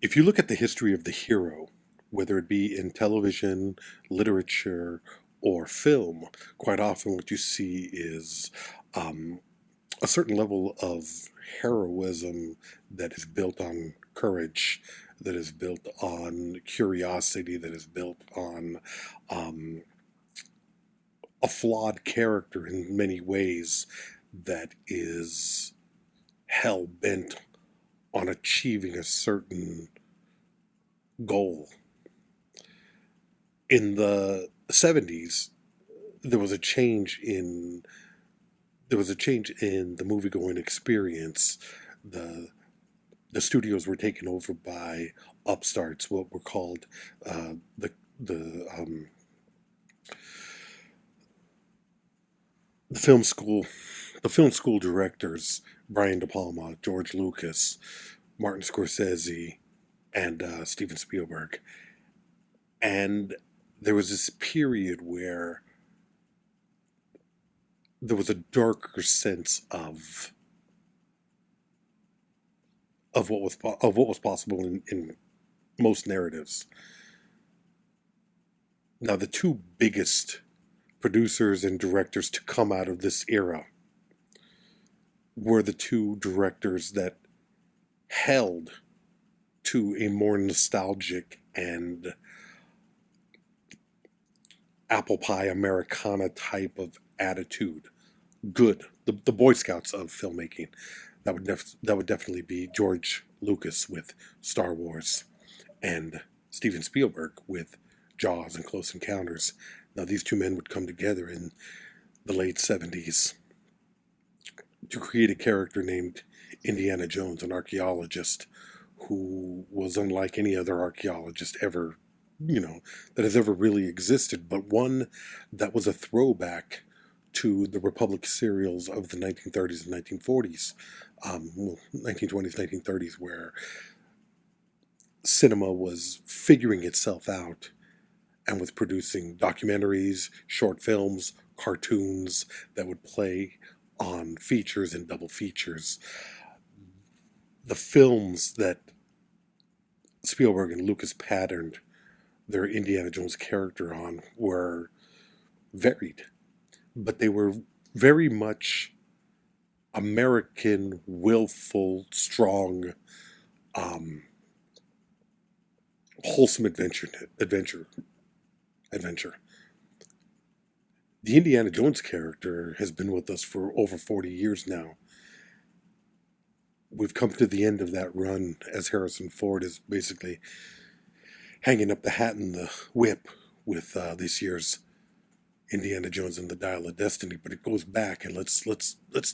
If you look at the history of the hero, whether it be in television, literature, or film, quite often what you see is um, a certain level of heroism that is built on courage, that is built on curiosity, that is built on um, a flawed character in many ways that is hell bent on achieving a certain goal. In the 70s, there was a change in the movie going experience. The the studios were taken over by upstarts, what were called the the film school the film school directors, Brian De Palma, George Lucas, Martin Scorsese, and Steven Spielberg. And there was this period where there was a darker sense of what was possible in most narratives. Now, the two biggest producers and directors to come out of this era were the two directors that held to a more nostalgic and apple pie Americana type of attitude. Good, the Boy Scouts of filmmaking. That would definitely be George Lucas with Star Wars, and Steven Spielberg with Jaws and Close Encounters. Now, these two men would come together in the late 70s to create a character named Indiana Jones, an archaeologist who was unlike any other archaeologist ever, that has ever really existed, but one that was a throwback to the Republic serials of the 1930s and 1940s, 1920s, 1930s, where cinema was figuring itself out and was producing documentaries, short films, cartoons that would play on features and double features. The films that Spielberg and Lucas patterned their Indiana Jones character on were varied, but they were very much American, willful, strong, um, wholesome adventure. The Indiana Jones character has been with us for over 40 years now. We've come to the end of that run as Harrison Ford is basically hanging up the hat and the whip with this year's Indiana Jones and the Dial of Destiny. But it goes back, and let's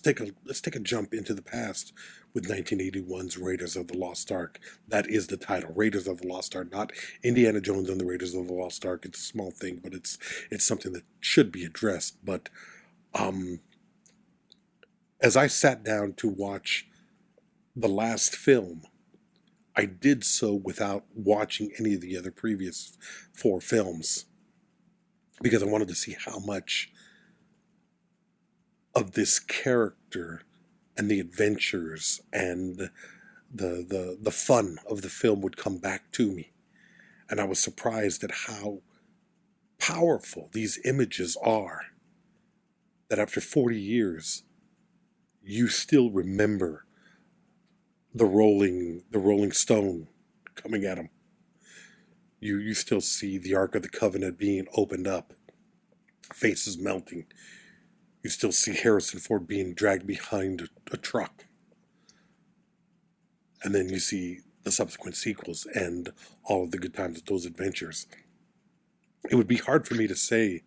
take a jump into the past with 1981's Raiders of the Lost Ark. That is the title, Raiders of the Lost Ark, not Indiana Jones and the Raiders of the Lost Ark. It's a small thing, but it's something that should be addressed. But as I sat down to watch the last film, I did so without watching any of the other previous four films because I wanted to see how much of this character and the adventures and the fun of the film would come back to me. And I was surprised at how powerful these images are, that after 40 years, you still remember the rolling stone coming at him. You still see the Ark of the Covenant being opened up, faces melting. You still see Harrison Ford being dragged behind a truck. And then you see the subsequent sequels and all of the good times of those adventures. It would be hard for me to say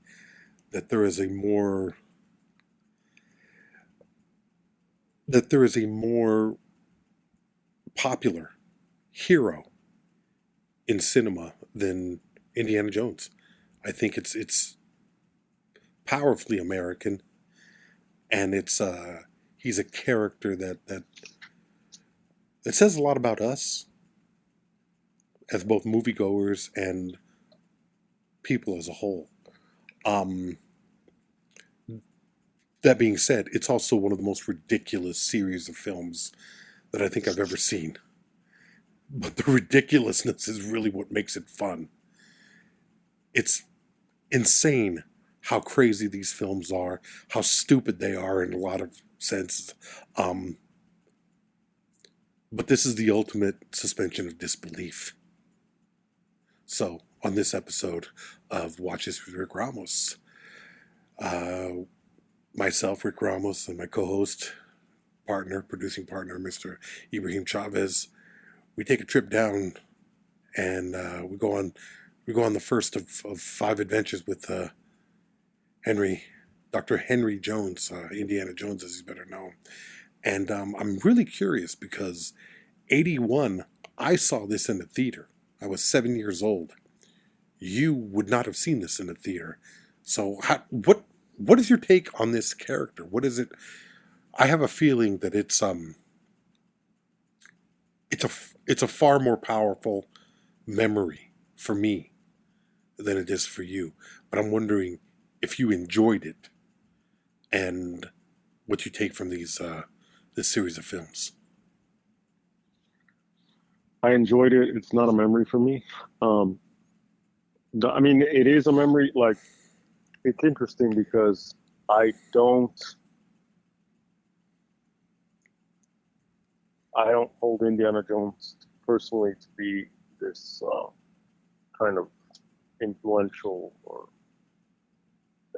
that there is a more popular hero in cinema than Indiana Jones. I think it's powerfully American, and he's a character that says a lot about us as both moviegoers and people as a whole. That being said, it's also one of the most ridiculous series of films that I think I've ever seen. but the ridiculousness is really what makes it fun. It's insane how crazy these films are, how stupid they are in a lot of senses. But this is the ultimate suspension of disbelief. So, on this episode of Watch This with Rick Ramos, myself, Rick Ramos, and my co-host, producing partner, Mr. Ibrahim Chavez, we take a trip down, and we go on the first of 5 adventures with Dr. Henry Jones, Indiana Jones as he's better known. And I'm really curious because 81, I saw this in the theater. I was 7 years old. You would not have seen this in the theater. So what is your take on this character? What is it? I have a feeling that it's a far more powerful memory for me than it is for you. But I'm wondering if you enjoyed it and what you take from this series of films. I enjoyed it. It's not a memory for me. I mean, it is a memory. Like, it's interesting because I don't hold Indiana Jones personally to be this kind of influential or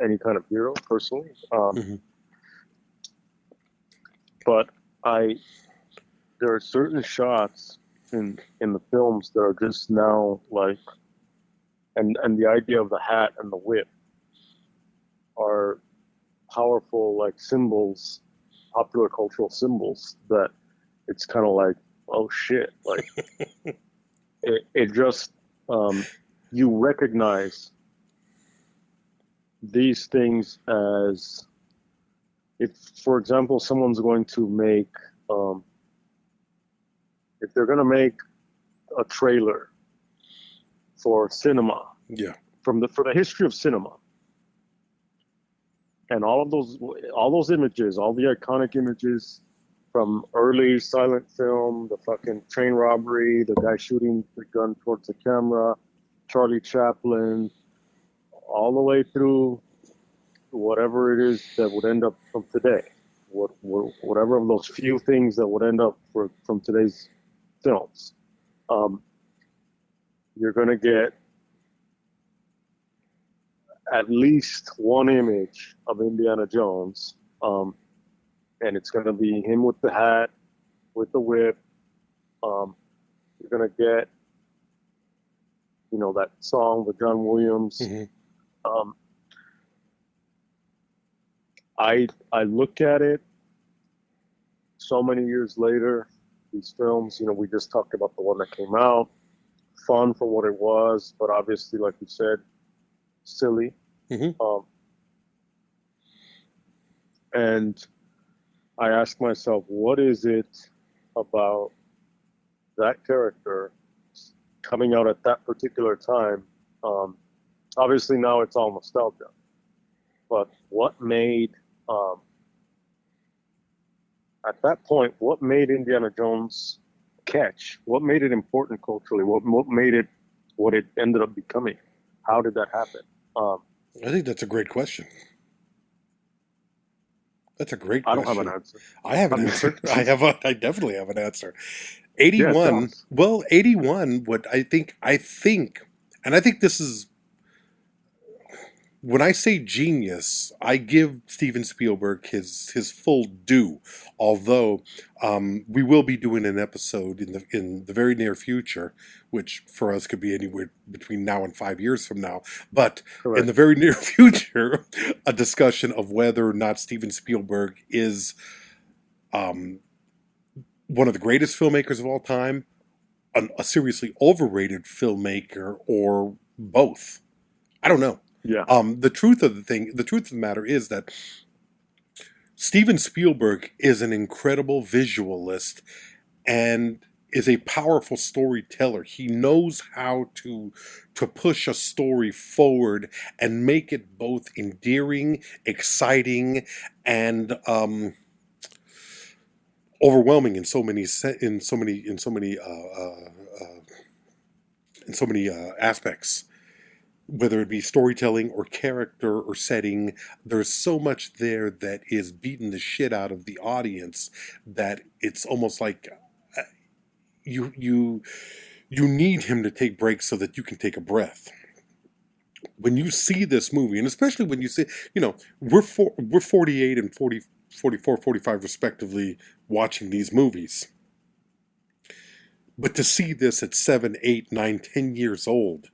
any kind of hero personally. But there are certain shots in the films that are just now like, and the idea of the hat and the whip are powerful like symbols, popular cultural symbols that it's kind of like, oh shit, like it just you recognize these things as, if for example someone's going to make if they're going to make a trailer for cinema, for the history of cinema, and all those images, all the iconic images from early silent film, the fucking train robbery, the guy shooting the gun towards the camera, Charlie Chaplin, all the way through whatever it is that would end up from today, whatever of those few things that would end up from today's films, you're going to get at least one image of Indiana Jones, and it's going to be him with the hat, with the whip. You're going to get, that song with John Williams. Mm-hmm. I look at it so many years later, these films, we just talked about the one that came out, fun for what it was, but obviously, like you said, silly. Mm-hmm. And I ask myself, what is it about that character coming out at that particular time? Obviously now it's all nostalgia, but what made, at that point, what made Indiana Jones catch? What made it important culturally? What made it what it ended up becoming? How did that happen? I think that's a great question. That's a great question. I don't have an answer. I have an answer. I definitely have an answer. 81. Yeah, 81. What I think, and I think this is, when I say genius, I give Steven Spielberg his full due. Although we will be doing an episode in the very near future, which for us could be anywhere between now and 5 years from now. But correct, in the very near future, a discussion of whether or not Steven Spielberg is one of the greatest filmmakers of all time, a seriously overrated filmmaker, or both. I don't know. Yeah. The truth of the matter is that Steven Spielberg is an incredible visualist and is a powerful storyteller. He knows how to push a story forward and make it both endearing, exciting, and overwhelming in so many aspects, whether it be storytelling or character or setting. There's so much there that is beating the shit out of the audience that it's almost like you you you need him to take breaks so that you can take a breath. When you see this movie, and especially when you see, we're 48 and 40, 44, 45 respectively watching these movies. But to see this at 7, 8, 9, 10 years old,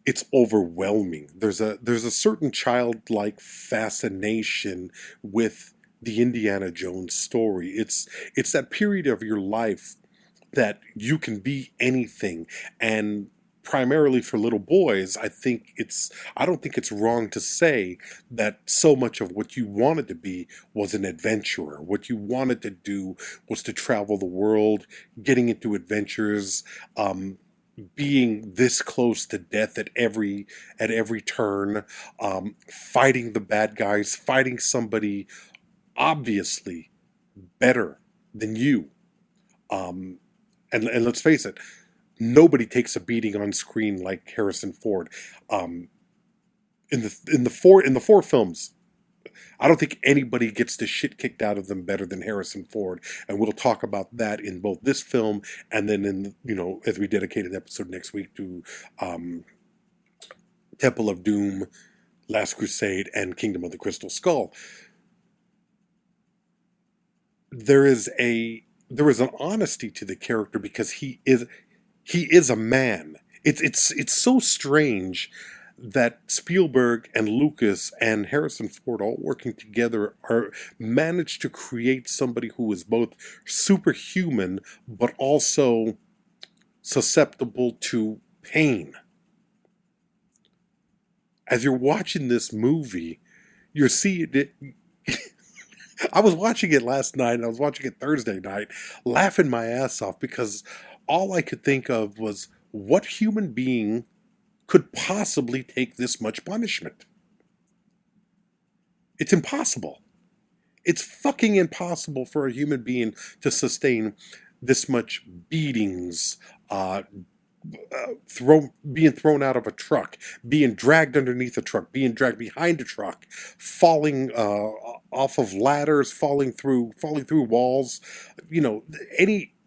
it's overwhelming. There's a certain childlike fascination with the Indiana Jones story. It's that period of your life that you can be anything. And primarily for little boys, I don't think it's wrong to say that so much of what you wanted to be was an adventurer. What you wanted to do was to travel the world, getting into adventures, being this close to death at every turn, fighting the bad guys, fighting somebody obviously better than you. And let's face it, nobody takes a beating on screen like Harrison Ford. In the four films, I don't think anybody gets the shit kicked out of them better than Harrison Ford, and we'll talk about that in both this film and then as we dedicate an episode next week to Temple of Doom, Last Crusade, and Kingdom of the Crystal Skull. There is an honesty to the character because he is a man. It's so strange that Spielberg and Lucas and Harrison Ford all working together managed to create somebody who is both superhuman but also susceptible to pain. As you're watching this movie, you're seeing it. I was watching it last night and I was watching it Thursday night, laughing my ass off because all I could think of was, what human being could possibly take this much punishment? It's impossible. It's fucking impossible for a human being to sustain this much beatings, being thrown out of a truck, being dragged underneath a truck, being dragged behind a truck, falling off of ladders, falling through walls,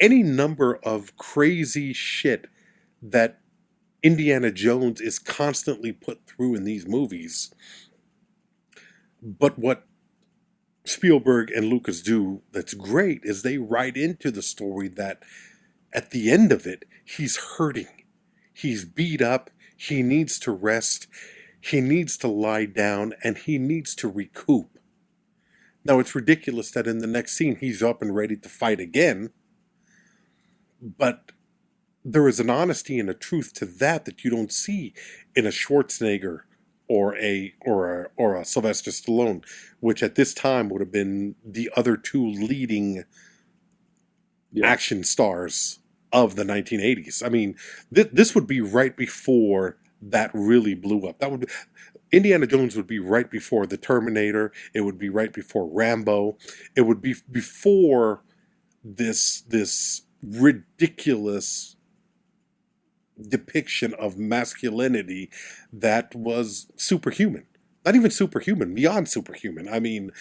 any number of crazy shit that Indiana Jones is constantly put through in these movies. But what Spielberg and Lucas do that's great is they write into the story that at the end of it, he's hurting. He's beat up. He needs to rest. He needs to lie down, and he needs to recoup. Now, it's ridiculous that in the next scene, he's up and ready to fight again. But there is an honesty and a truth to that you don't see in a Schwarzenegger or a Sylvester Stallone, which at this time would have been the other two leading action stars of the 1980s. I mean, this would be right before that really blew up. Indiana Jones would be right before The Terminator. It would be right before Rambo. It would be before this ridiculous depiction of masculinity that was superhuman. Not even superhuman, beyond superhuman. I mean,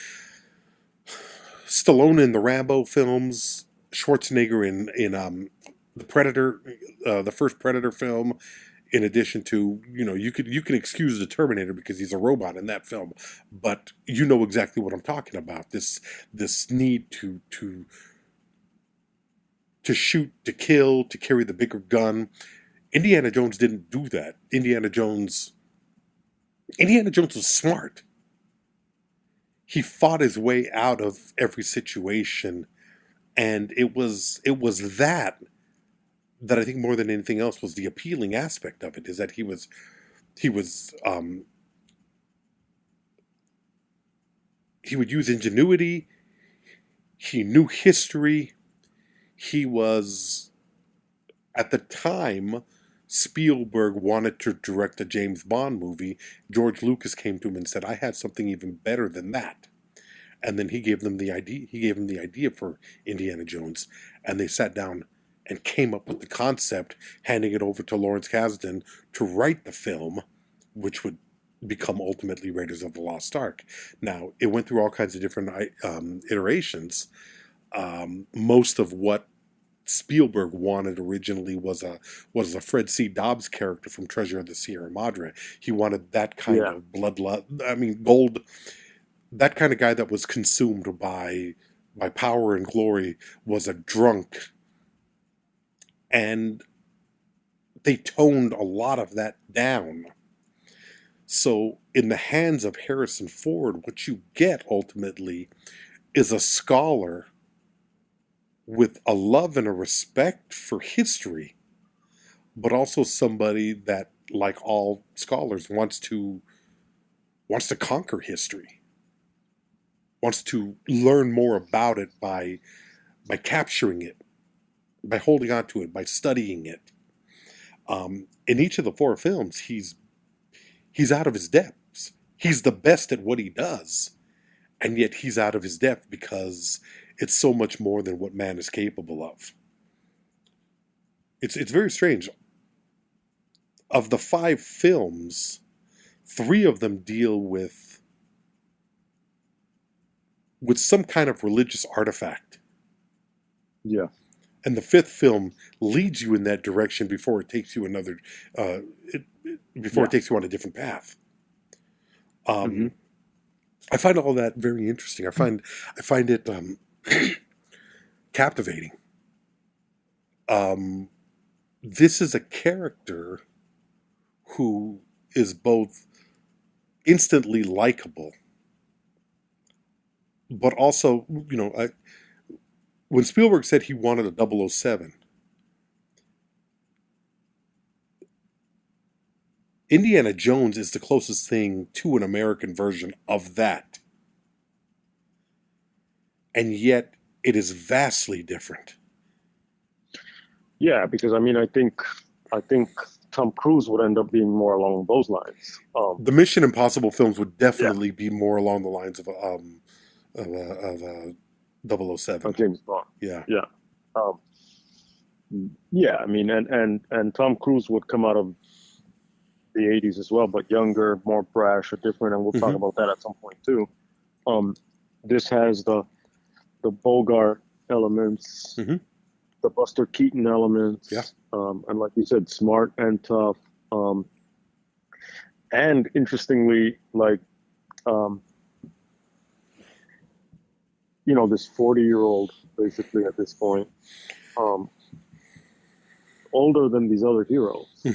Stallone in the Rambo films, Schwarzenegger in the Predator, the first Predator film. In addition to, you can excuse the Terminator because he's a robot in that film, but you know exactly what I'm talking about. This need to shoot, to kill, to carry the bigger gun. Indiana Jones didn't do that. Indiana Jones was smart. He fought his way out of every situation, and it was that I think more than anything else was the appealing aspect of it, is that he would use ingenuity. He knew history. He was, at the time, Spielberg wanted to direct a James Bond movie. George Lucas came to him and said, I had something even better than that. and then he gave them the idea. He gave them the idea for Indiana Jones, and they sat down and came up with the concept, handing it over to Lawrence Kasdan to write the film, which would become ultimately Raiders of the Lost Ark. Now, it went through all kinds of different iterations. Most of what Spielberg wanted originally was a Fred C. Dobbs character from Treasure of the Sierra Madre. He wanted that kind of gold, that kind of guy that was consumed by power and glory, was a drunk. And they toned a lot of that down. So in the hands of Harrison Ford, what you get ultimately is a scholar with a love and a respect for history, but also somebody that, like all scholars, wants to conquer history, wants to learn more about it by capturing it, by holding on to it, by studying it. In each of the 4 films, he's out of his depths. He's the best at what he does, and yet he's out of his depth because it's so much more than what man is capable of. It's very strange. Of the 5 films, 3 of them deal with some kind of religious artifact. Yeah. And the 5th film leads you in that direction before it takes you another, it takes you on a different path. I find all that very interesting. I find it captivating. This is a character who is both instantly likable, but also, when Spielberg said he wanted a 007, Indiana Jones is the closest thing to an American version of that. And yet it is vastly different. Yeah, because I think Tom Cruise would end up being more along those lines. The Mission Impossible films would definitely be more along the lines of 007. James Bond. Yeah. Yeah. And Tom Cruise would come out of the 80s as well, but younger, more brash, or different, and we'll talk about that at some point too. This has the Bogart elements, the Buster Keaton elements, and like you said, smart and tough, and interestingly, like this 40-year-old basically at this point, older than these other heroes.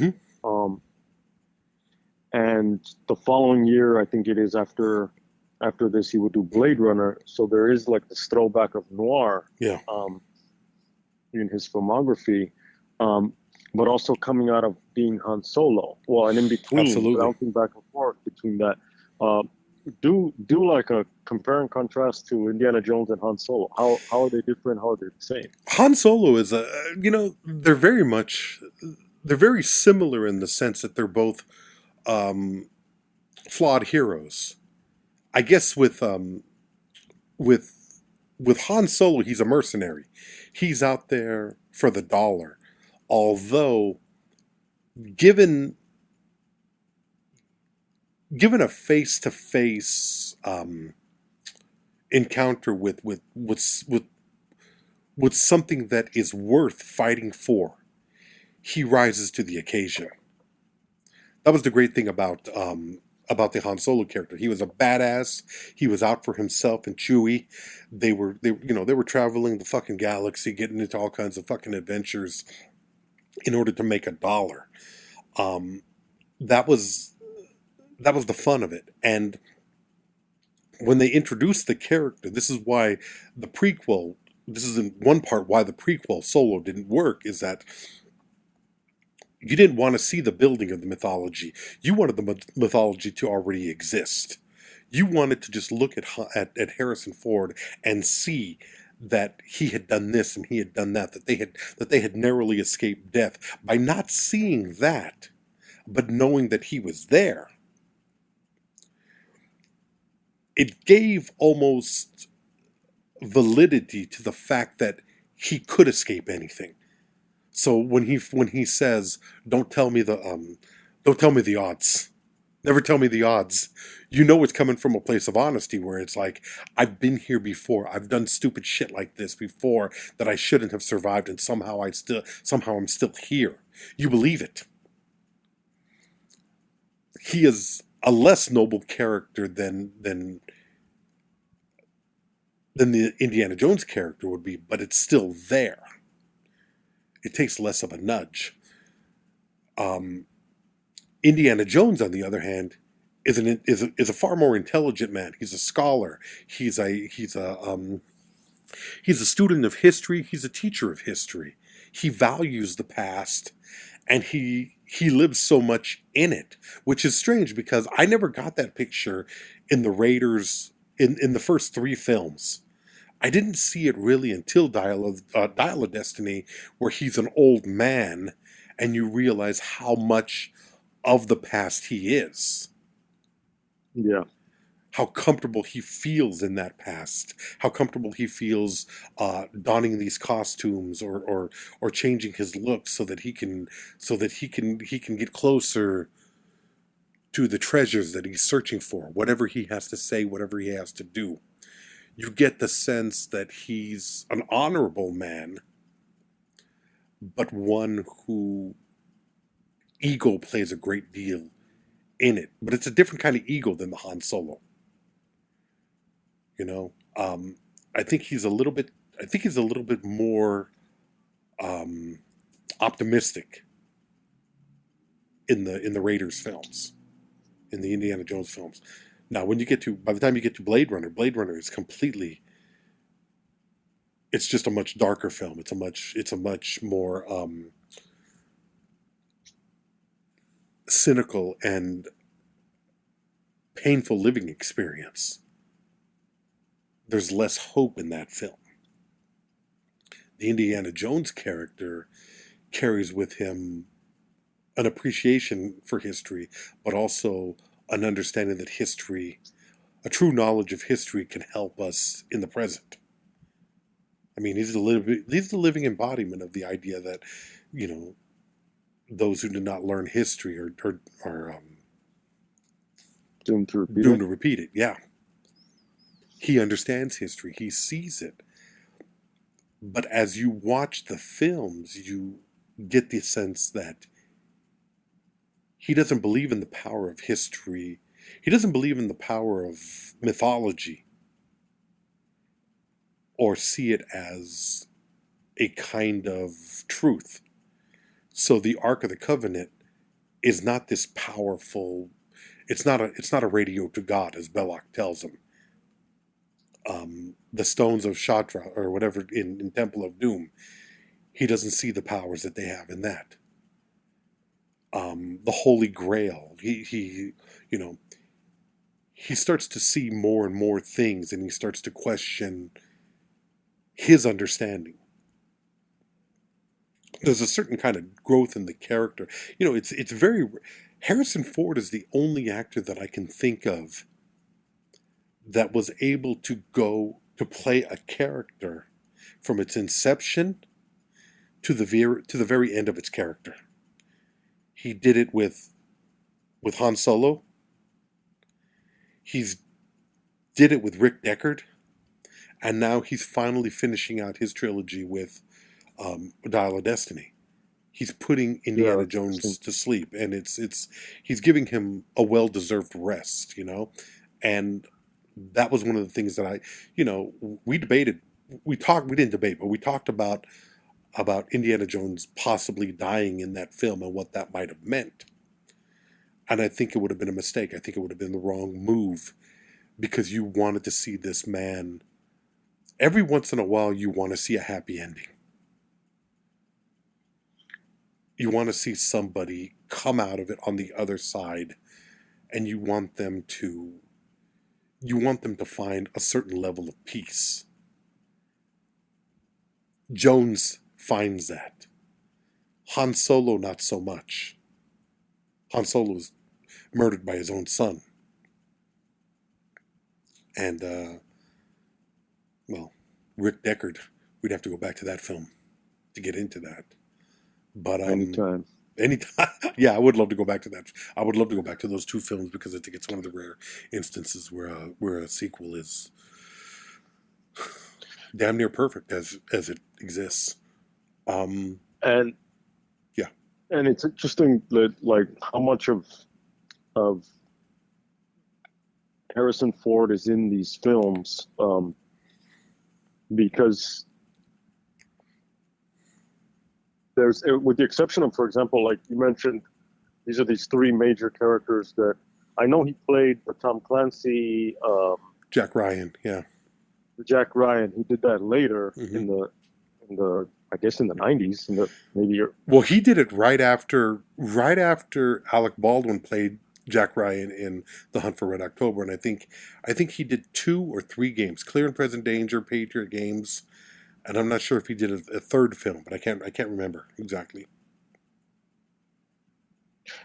And the following year, I think it is after this, he would do Blade Runner. So there is like this throwback of noir in his filmography, but also coming out of being Han Solo. Well, and in between, bouncing back and forth between that. Do like a compare and contrast to Indiana Jones and Han Solo. How are they different? How are they the same? Han Solo is they're very similar in the sense that they're both flawed heroes. I guess with Han Solo, he's a mercenary. He's out there for the dollar. Although, given a face-to-face encounter with something that is worth fighting for, he rises to the occasion. That was the great thing about the Han Solo character. He was a badass. He was out for himself and Chewie. They were traveling the fucking galaxy, getting into all kinds of fucking adventures in order to make $1. That was the fun of it. And when they introduced the character, this is why the prequel, this is in one part why the prequel Solo didn't work, is that you didn't want to see the building of the mythology. You wanted the mythology to already exist. You wanted to just look at Harrison Ford and see that he had done this and he had done that, that they had narrowly escaped death. By not seeing that, but knowing that he was there, it gave almost validity to the fact that he could escape anything. So when he says, "Don't tell me the odds. Never tell me the odds." You know it's coming from a place of honesty where it's like, I've been here before. I've done stupid shit like this before that I shouldn't have survived, and somehow I'm still here. You believe it. He is a less noble character than the Indiana Jones character would be, but it's still there. It takes less of a nudge. Indiana Jones, on the other hand, is a far more intelligent man. He's a scholar. He's a student of history. He's a teacher of history. He values the past, and he lives so much in it, which is strange because I never got that picture in the Raiders in the first three films. I didn't see it really until Dial of Destiny, where he's an old man, and you realize how much of the past he is. Yeah. How comfortable he feels in that past. How comfortable he feels donning these costumes or changing his look so that he can get closer to the treasures that he's searching for. Whatever he has to say, whatever he has to do. You get the sense that he's an honorable man, but one who ego plays a great deal in it. But it's a different kind of ego than the Han Solo. You know, I think he's a little bit more optimistic in the Raiders films, in the Indiana Jones films. Now, by the time you get to Blade Runner is completely. It's just a much darker film. It's a much more cynical and painful living experience. There's less hope in that film. The Indiana Jones character carries with him an appreciation for history, but also an understanding that a true knowledge of history can help us in the present. I mean, he's the living embodiment of the idea that, those who do not learn history are doomed to repeat it. Yeah. He understands history. He sees it. But as you watch the films, you get the sense that he doesn't believe in the power of history. He doesn't believe in the power of mythology or see it as a kind of truth. So the Ark of the Covenant is not this powerful. It's not a radio to God, as Belloc tells him. The stones of Shatra or whatever in Temple of Doom, he doesn't see the powers that they have in that. The Holy Grail, he starts to see more and more things, and he starts to question his understanding. There's a certain kind of growth in the character. It's very. Harrison Ford is the only actor that I can think of that was able to go to play a character from its inception to the very end of its character. He did it with Han Solo. He's did it with Rick Deckard, and now he's finally finishing out his trilogy with Dial of Destiny. He's putting Indiana Jones to sleep, and he's giving him a well-deserved rest, and that was one of the things that we debated. We didn't debate, but we talked about Indiana Jones possibly dying in that film and what that might have meant. And I think it would have been a mistake. I think it would have been the wrong move, because you wanted to see this man. Every once in a while, you want to see a happy ending. You want to see somebody come out of it on the other side, and you want them to find a certain level of peace. Jones finds that. Han Solo, not so much. Han Solo was murdered by his own son. And, Rick Deckard. We'd have to go back to that film to get into that. But Anytime. anytime, yeah, I would love to go back to that. I would love to go back to those two films because I think it's one of the rare instances where a sequel is damn near perfect as it exists. And Yeah. and it's interesting that like how much of Harrison Ford is in these films, because there's, with the exception of, for example, like you mentioned, these are these three major characters that I know he played, but Tom Clancy, Jack Ryan, yeah. Jack Ryan, he did that later in the I guess in the 90s, Well, he did it right after Alec Baldwin played Jack Ryan in The Hunt for Red October, and I think he did 2 or 3 games, Clear and Present Danger, Patriot Games, and I'm not sure if he did a third film, but I can't remember exactly.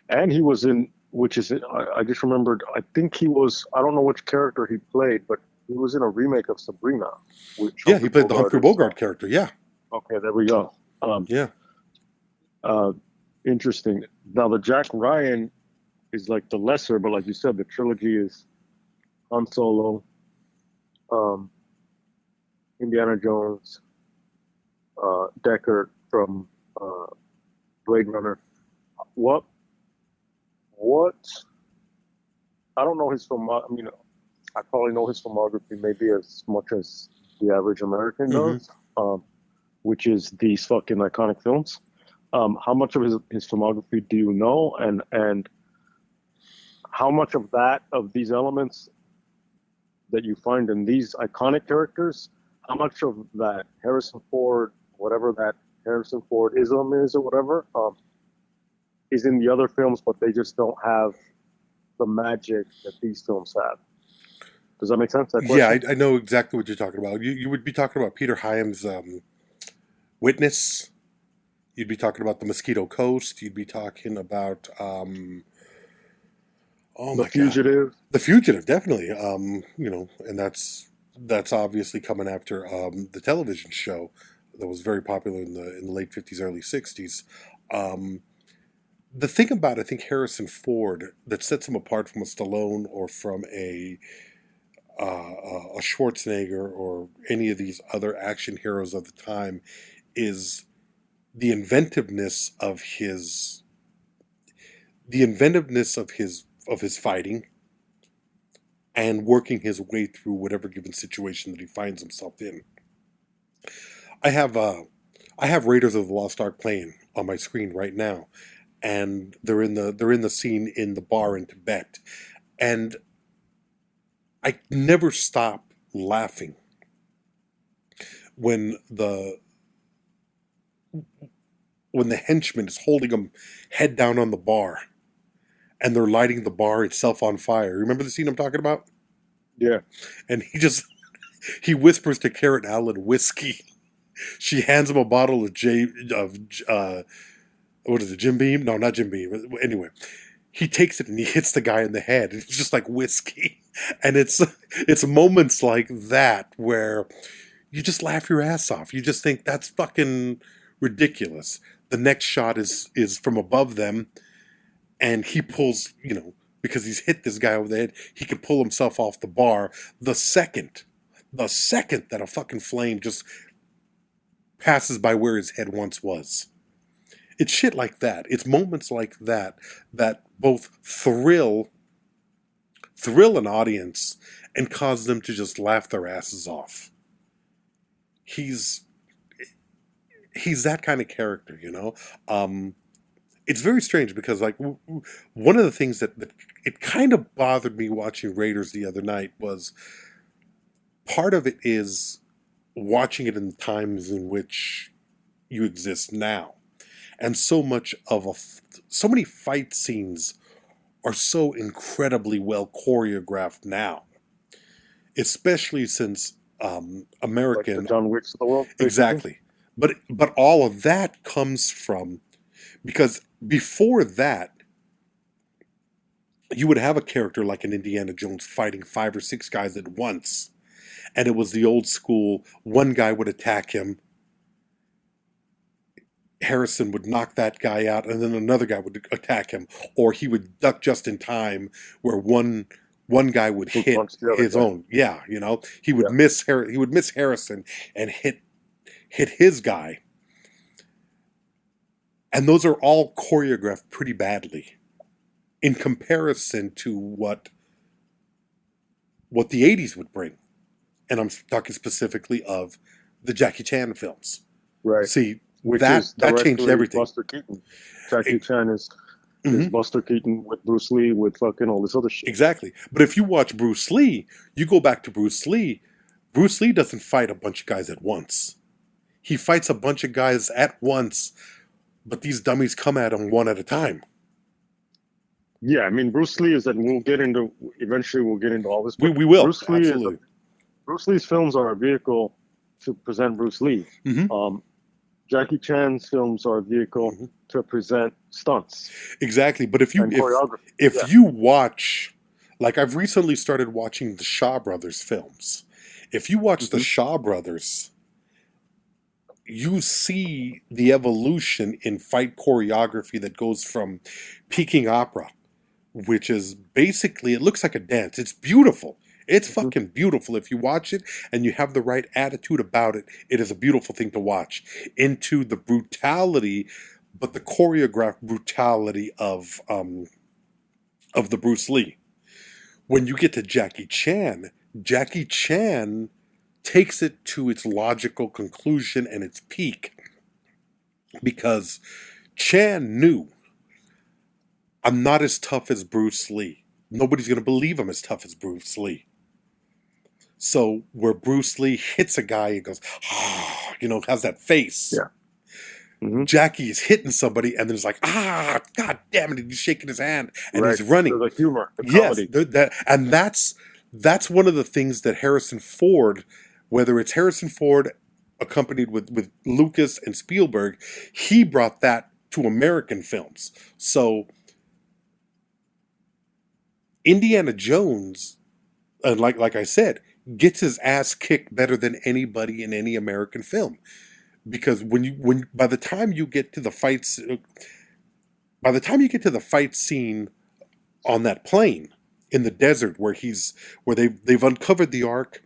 And he was in, which is, I just remembered, I think he was, I don't know which character he played, but he was in a remake of Sabrina. Yeah, he played the Humphrey Bogart character, yeah. Okay, there we go. Yeah. Interesting. Now, the Jack Ryan is like the lesser, but like you said, the trilogy is Han Solo, Indiana Jones, Deckard from Blade Runner. What? I don't know his film. I mean, I probably know his filmography maybe as much as the average American does, which is these fucking iconic films. How much of his filmography do you know, and how much of these elements that you find in these iconic characters, how much of that Harrison Ford, whatever that Harrison Ford-ism is or whatever, is in the other films, but they just don't have the magic that these films have? Does that make sense? Yeah, I know exactly what you're talking about. You would be talking about Peter Hyams' Witness. You'd be talking about The Mosquito Coast. You'd be talking about The Fugitive. God. The Fugitive, definitely. And that's obviously coming after the television show that was very popular in the late 50s, early 60s. The thing about, I think, Harrison Ford that sets him apart from a Stallone or from a Schwarzenegger or any of these other action heroes of the time is the inventiveness of his fighting and working his way through whatever given situation that he finds himself in. I have Raiders of the Lost Ark playing on my screen right now, and they're in the scene in the bar in Tibet, and I never stop laughing when the henchman is holding him head down on the bar and they're lighting the bar itself on fire. Remember the scene I'm talking about? Yeah. And he whispers to Carrot Allen whiskey. She hands him a bottle of what is it, Jim Beam? No, not Jim Beam. Anyway, he takes it and he hits the guy in the head. It's just like whiskey. And it's moments like that where you just laugh your ass off. You just think that's fucking ridiculous. The next shot is from above them, and he pulls, because he's hit this guy over the head, he can pull himself off the bar the second that a fucking flame just passes by where his head once was. It's shit like that. It's moments like that that both thrill an audience and cause them to just laugh their asses off. He's that kind of character, It's very strange because, like, one of the things that it kind of bothered me watching Raiders the other night was part of it is watching it in the times in which you exist now. And so many fight scenes are so incredibly well choreographed now, especially since American, like the John Wicks of the world. Basically. Exactly. But all of that comes from, because before that, you would have a character like an Indiana Jones fighting 5 or 6 guys at once, and it was the old school, one guy would attack him, Harrison would knock that guy out, and then another guy would attack him, or he would duck just in time where one guy would hit his own. Yeah, you know, he would miss Harrison and hit his guy. And those are all choreographed pretty badly in comparison to what the 80s would bring. And I'm talking specifically of the Jackie Chan films. Right. See, that changed everything. Buster Keaton. Jackie Chan is Buster Keaton with Bruce Lee with fucking all this other shit. Exactly. But if you watch Bruce Lee, you go back to Bruce Lee doesn't fight a bunch of guys at once. He fights a bunch of guys at once, but these dummies come at him one at a time. Yeah, I mean, Bruce Lee is that eventually we'll get into all this. We will. Absolutely. Bruce Lee's films are a vehicle to present Bruce Lee. Mm-hmm. Jackie Chan's films are a vehicle to present stunts. Exactly. But if you watch, like I've recently started watching the Shaw Brothers films. If you watch the Shaw Brothers, you see the evolution in fight choreography that goes from Peking opera, which is basically, it looks like a dance. It's beautiful. It's fucking beautiful. If you watch it and you have the right attitude about it, it is a beautiful thing to watch. Into the brutality, but the choreographed brutality of the Bruce Lee. When you get to Jackie Chan takes it to its logical conclusion and its peak. Because Chan knew, I'm not as tough as Bruce Lee. Nobody's going to believe I'm as tough as Bruce Lee. So where Bruce Lee hits a guy and goes, has that face. Yeah. Mm-hmm. Jackie is hitting somebody and then it's like, God damn it, and he's shaking his hand and he's running. The humor, the comedy. Yes, that's one of the things that Harrison Ford, whether it's Harrison Ford accompanied with Lucas and Spielberg, he brought that to American films. So Indiana Jones, like I said, gets his ass kicked better than anybody in any American film, because by the time you get to the fight scene on that plane in the desert where they've uncovered the Ark,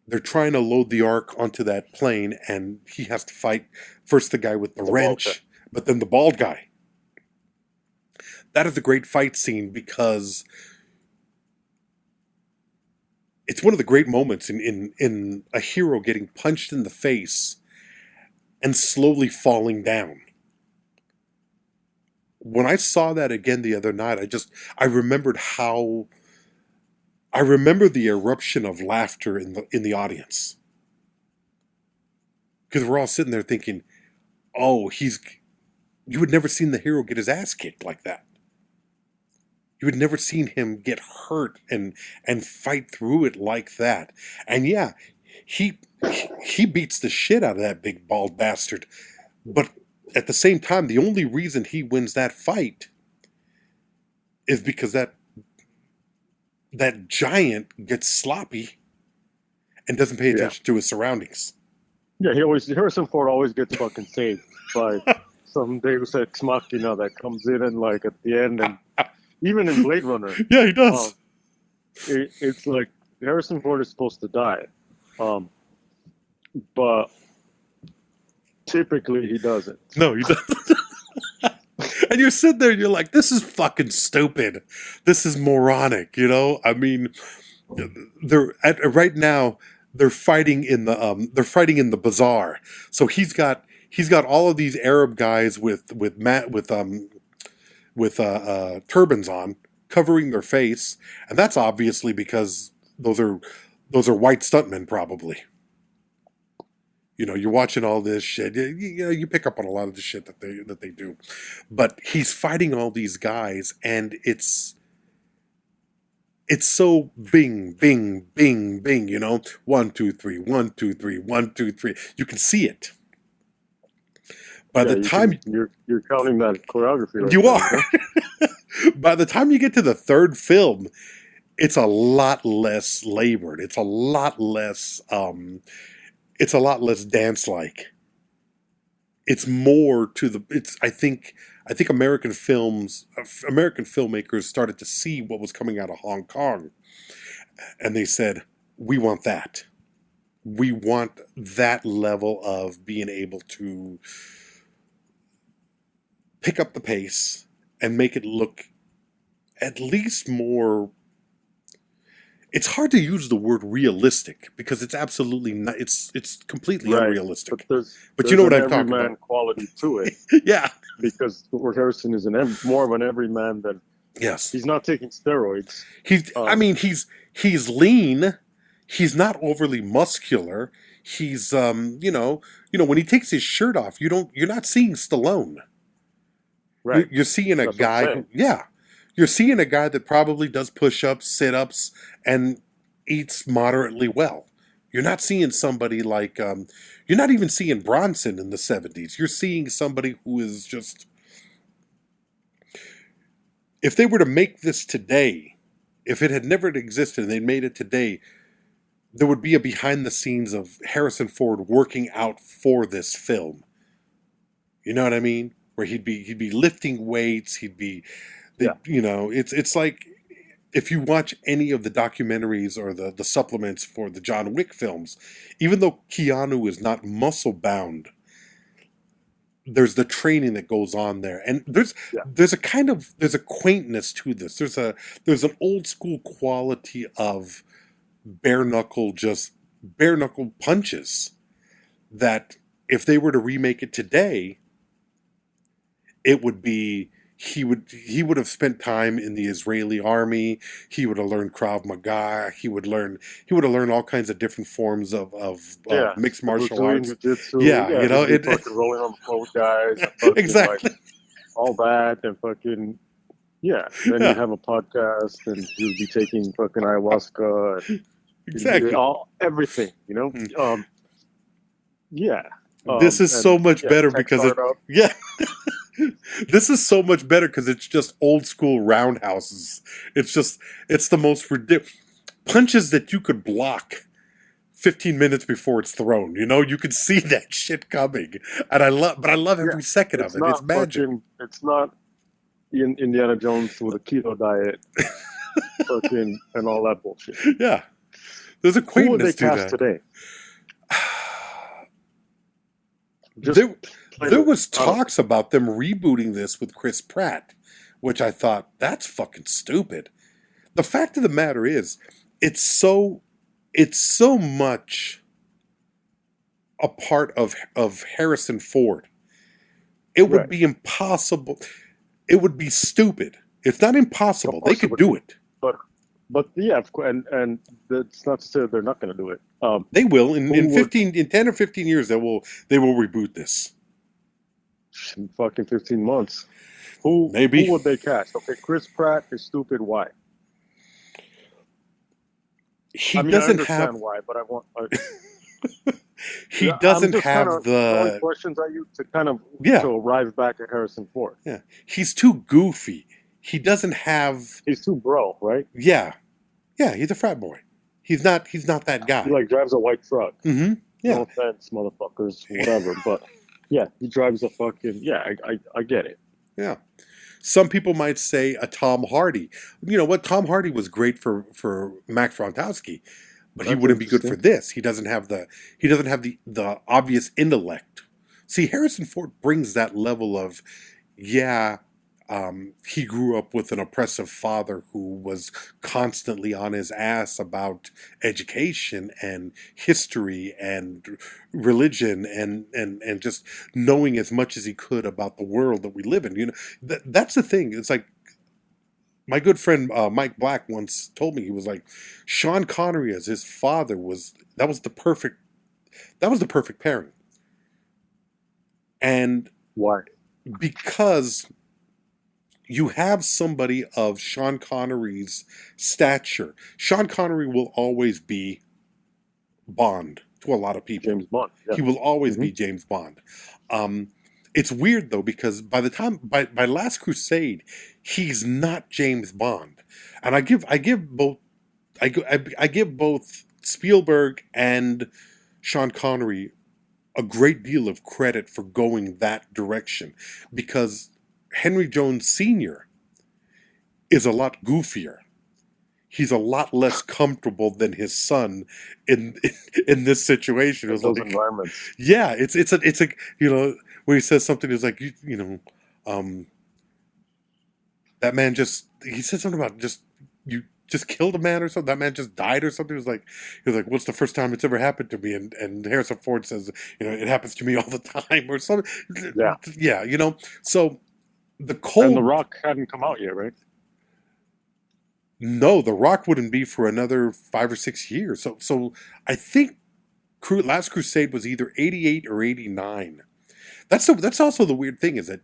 they're trying to load the Ark onto that plane, and he has to fight first the guy with the wrench, but then the bald guy. That is a great fight scene because it's one of the great moments in a hero getting punched in the face and slowly falling down. When I saw that again the other night, I remembered the eruption of laughter in the audience. Because we're all sitting there thinking, you had never seen the hero get his ass kicked like that. You had never seen him get hurt and fight through it like that. And yeah, he beats the shit out of that big bald bastard. But at the same time, the only reason he wins that fight is because that giant gets sloppy and doesn't pay attention to his surroundings. Yeah, Harrison Ford always gets fucking saved by some Deus Ex Machina that comes in and like at the end, and even in Blade Runner. Yeah, he does. It's like Harrison Ford is supposed to die. But typically he doesn't. No, he doesn't. And you're sitting there and you're like, this is fucking stupid. This is moronic, you know? I mean, right now they're fighting in the bazaar. So he's got all of these Arab guys with turbans on, covering their face, and that's obviously because those are white stuntmen probably. You know, you're watching all this shit. You pick up on a lot of the shit that they do, but he's fighting all these guys, and it's so bing, bing, bing, bing. You know, 1, 2, 3, 1, 2, 3, 1, 2, 3. You can see it. By the time you're counting that choreography, right? You are. By the time you get to the third film, it's a lot less labored. It's a lot less dance like. It's more to the it's I think American filmmakers started to see what was coming out of Hong Kong, and they said, we want that. We want that level of being able to pick up the pace and make it look at least more. It's hard to use the word realistic because it's absolutely not. It's completely unrealistic. But you know what I'm talking about. Everyman quality to it. Yeah, because Wood Harrelson is more of an everyman than. Yes, he's not taking steroids. He's lean. He's not overly muscular. He's when he takes his shirt off, you're not seeing Stallone. Right. You're seeing a guy. You're seeing a guy that probably does push-ups, sit-ups, and eats moderately well. You're not seeing somebody like, you're not even seeing Bronson in the 70s. You're seeing somebody who is just, if they were to make this today, if it had never existed and they made it today, there would be a behind the scenes of Harrison Ford working out for this film. You know what I mean? Where he'd be lifting weights, it's like if you watch any of the documentaries or the supplements for the John Wick films, even though Keanu is not muscle bound, there's the training that goes on there, and there's a quaintness to this. There's an old school quality of bare knuckle punches that if they were to remake it today, it would be. He would have spent time in the Israeli army. He would have learned Krav Maga. He would have learned all kinds of different forms of mixed martial arts. Jiu-jitsu. Fucking rolling on the floor guys. Exactly. All that and fucking Then you'd have a podcast and you'd be taking fucking ayahuasca. Exactly. Everything. This is so much better because this is so much better because it's just old school roundhouses. It's the most ridiculous punches that you could block 15 minutes before it's thrown. You could see that shit coming, and I love every second of it. It's magic. It's not Indiana Jones with a keto diet, fucking and all that bullshit. Yeah, there's a quaintness Who would they to cast that. today? There was talks about them rebooting this with Chris Pratt, which I thought, that's fucking stupid. The fact of the matter is, it's so much a part of Harrison Ford. It would be impossible. It would be stupid. It's not impossible. They could do it. But yeah, and that's not to say they're not going to do it. They will in 10 or 15 years. They will reboot this. In fucking 15 months. Who would they cast? Okay, Chris Pratt is stupid. Why? He doesn't have why, but I want. He doesn't have the questions at you to arrive back at Harrison Ford. Yeah, he's too goofy. He doesn't have. He's too bro, right? Yeah, he's a frat boy. He's not that guy. He drives a white truck. Mm-hmm. Yeah. No offense, motherfuckers, whatever. But yeah, he drives a fucking I get it. Yeah. Some people might say a Tom Hardy. You know what? Tom Hardy was great for Max Frontowski, but he wouldn't be good for this. He doesn't have the obvious intellect. See, Harrison Ford brings that level of he grew up with an oppressive father who was constantly on his ass about education and history and religion and just knowing as much as he could about the world that we live in. That's the thing. It's like my good friend Mike Black once told me. He was like, Sean Connery as his father was the perfect pairing. And why? Because you have somebody of Sean Connery's stature. Sean Connery will always be Bond to a lot of people. James Bond. Yeah. He will always be James Bond. It's weird though, because by Last Crusade, he's not James Bond. And I give both I give both Spielberg and Sean Connery a great deal of credit for going that direction, because Henry Jones Sr. is a lot goofier. He's a lot less comfortable than his son in in this situation. It was those like, environments. yeah, it's a when he says something, it's like um, that man he said something about you just killed a man or something. That man just died or something. He was like, what's the first time it's ever happened to me? And Harrison Ford says, it happens to me all the time or something. Yeah. Yeah, So the And cold. The Rock hadn't come out yet, right? No, The Rock wouldn't be for another 5 or 6 years. So I think Last Crusade was either 88 or 89. That's also the weird thing, is that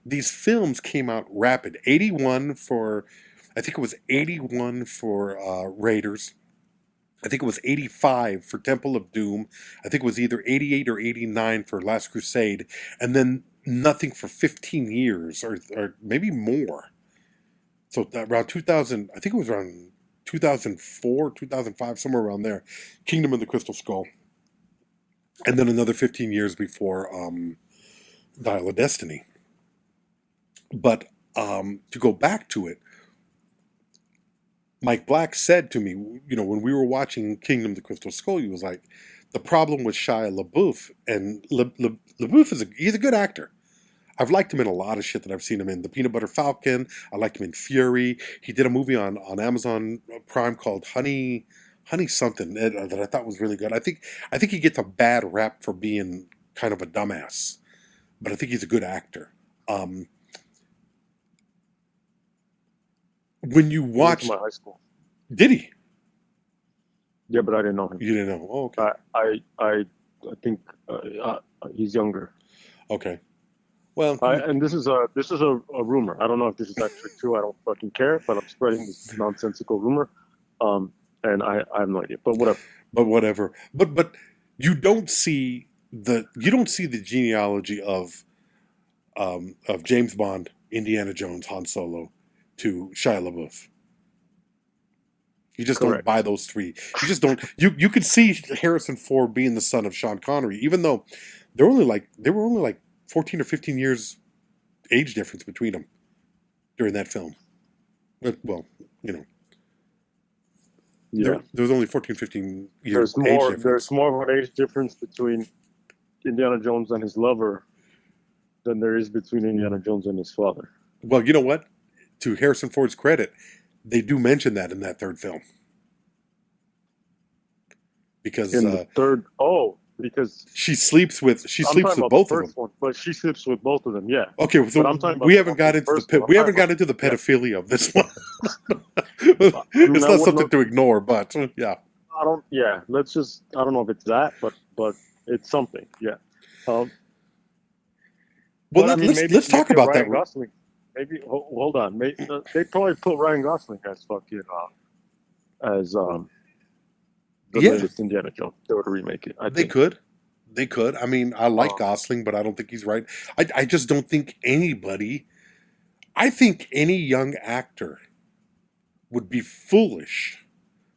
these films came out rapid. 81 for, I think it was 81 for Raiders. I think it was 85 for Temple of Doom. I think it was either 88 or 89 for Last Crusade, and then nothing for 15 years or maybe more. So around 2000, I think it was around 2004, 2005, somewhere around there, Kingdom of the Crystal Skull. And then another 15 years before Dial of Destiny. But to go back to it, Mike Black said to me, when we were watching Kingdom of the Crystal Skull, he was like, the problem with Shia LaBeouf, and LaBeouf he's a good actor. I've liked him in a lot of shit that I've seen him in. The Peanut Butter Falcon. I liked him in Fury. He did a movie on Amazon Prime called Honey something that I thought was really good. I think he gets a bad rap for being kind of a dumbass, but I think he's a good actor. When you watch, He went to my high school. Did he? Yeah, but I didn't know him. You didn't know? Oh, okay. I think he's younger. Okay. Well, and this is a rumor. I don't know if this is actually true. I don't fucking care, but I'm spreading this nonsensical rumor. And I have no idea. But whatever. But you don't see the genealogy of James Bond, Indiana Jones, Han Solo to Shia LaBeouf. You just Correct. Don't buy those three. You just don't. You could see Harrison Ford being the son of Sean Connery, even though they were only like 14 or 15 years age difference between them during that film. Well, yeah, there was only 14, 15 years age difference. There's more of an age difference between Indiana Jones and his lover than there is between Indiana Jones and his father. Well, you know what? To Harrison Ford's credit, they do mention that in that third film. Because in the third, because she sleeps with both of them. One, but she sleeps with both of them, yeah. Okay, so we haven't got into the pedophilia of this one. It's not something to ignore, but yeah. I don't know if it's that, but it's something, yeah. Well, let's talk about that. Gosling, maybe hold on. They probably put Ryan Gosling as fucking the latest Indiana Jones. They would remake it. They could. I mean, I like Gosling, but I don't think he's right. I just don't think anybody. I think any young actor would be foolish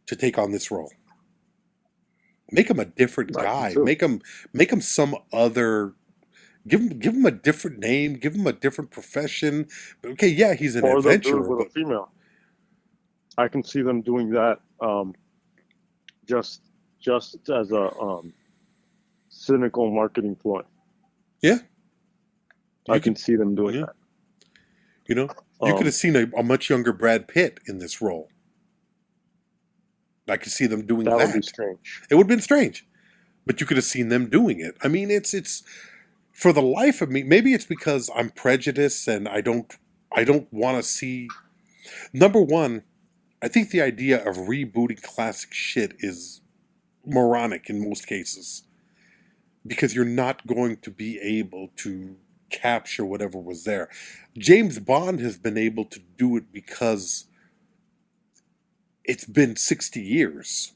to take on this role. Make him a different guy. Make him some other. Give him a different name. Give him a different profession. Okay, yeah, he's an adventurer. With a female. I can see them doing that. Just as a cynical marketing ploy. Yeah, I can see them doing that. You could have seen a much younger Brad Pitt in this role. I could see them doing that. That would be strange. It would have been strange, but you could have seen them doing it. I mean, it's for the life of me. Maybe it's because I'm prejudiced and I don't want to see. Number one, I think the idea of rebooting classic shit is moronic in most cases, because you're not going to be able to capture whatever was there. James Bond has been able to do it because it's been 60 years.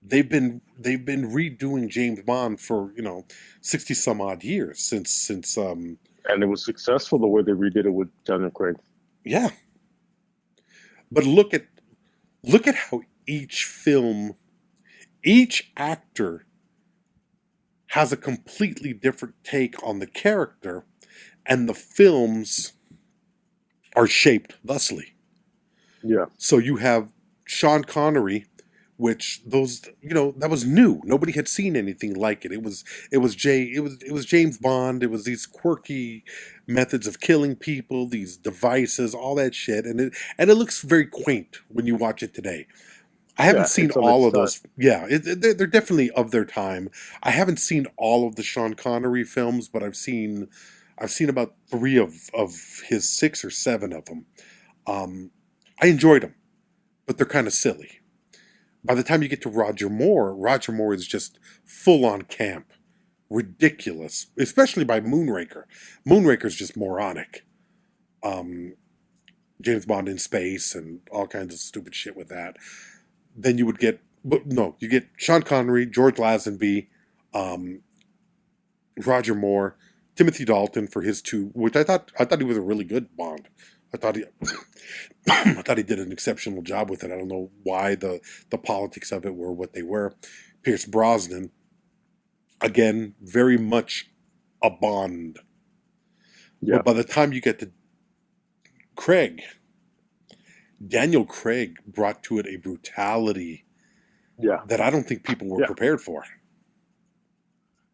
They've been redoing James Bond for 60 some odd years since and it was successful the way they redid it with Daniel Craig. Yeah. But look at look at how each actor has a completely different take on the character, and the films are shaped thusly. Yeah. So you have Sean Connery, which that was new. Nobody had seen anything like it. It was James Bond. It was these quirky methods of killing people, these devices, all that shit, and it looks very quaint when you watch it today. I haven't Yeah, seen it's of all its of time. those. Yeah, they're definitely of their time. I haven't seen all of the Sean Connery films, but I've seen about three of his 6 or 7 of them. I enjoyed them, but they're kind of silly. By the time you get to Roger Moore is just full on camp, ridiculous, especially by Moonraker. Moonraker's just moronic. Um, James Bond in space and all kinds of stupid shit with that. Then you would get, but no, you get Sean Connery, George Lazenby, um, Roger Moore, Timothy Dalton for his 2, which I thought he was a really good Bond. I thought he I thought he did an exceptional job with it. I don't know why the politics of it were what they were. Pierce Brosnan, again, very much a Bond. Yeah. But by the time you get to Daniel Craig brought to it a brutality Yeah. that I don't think people were Yeah. prepared for.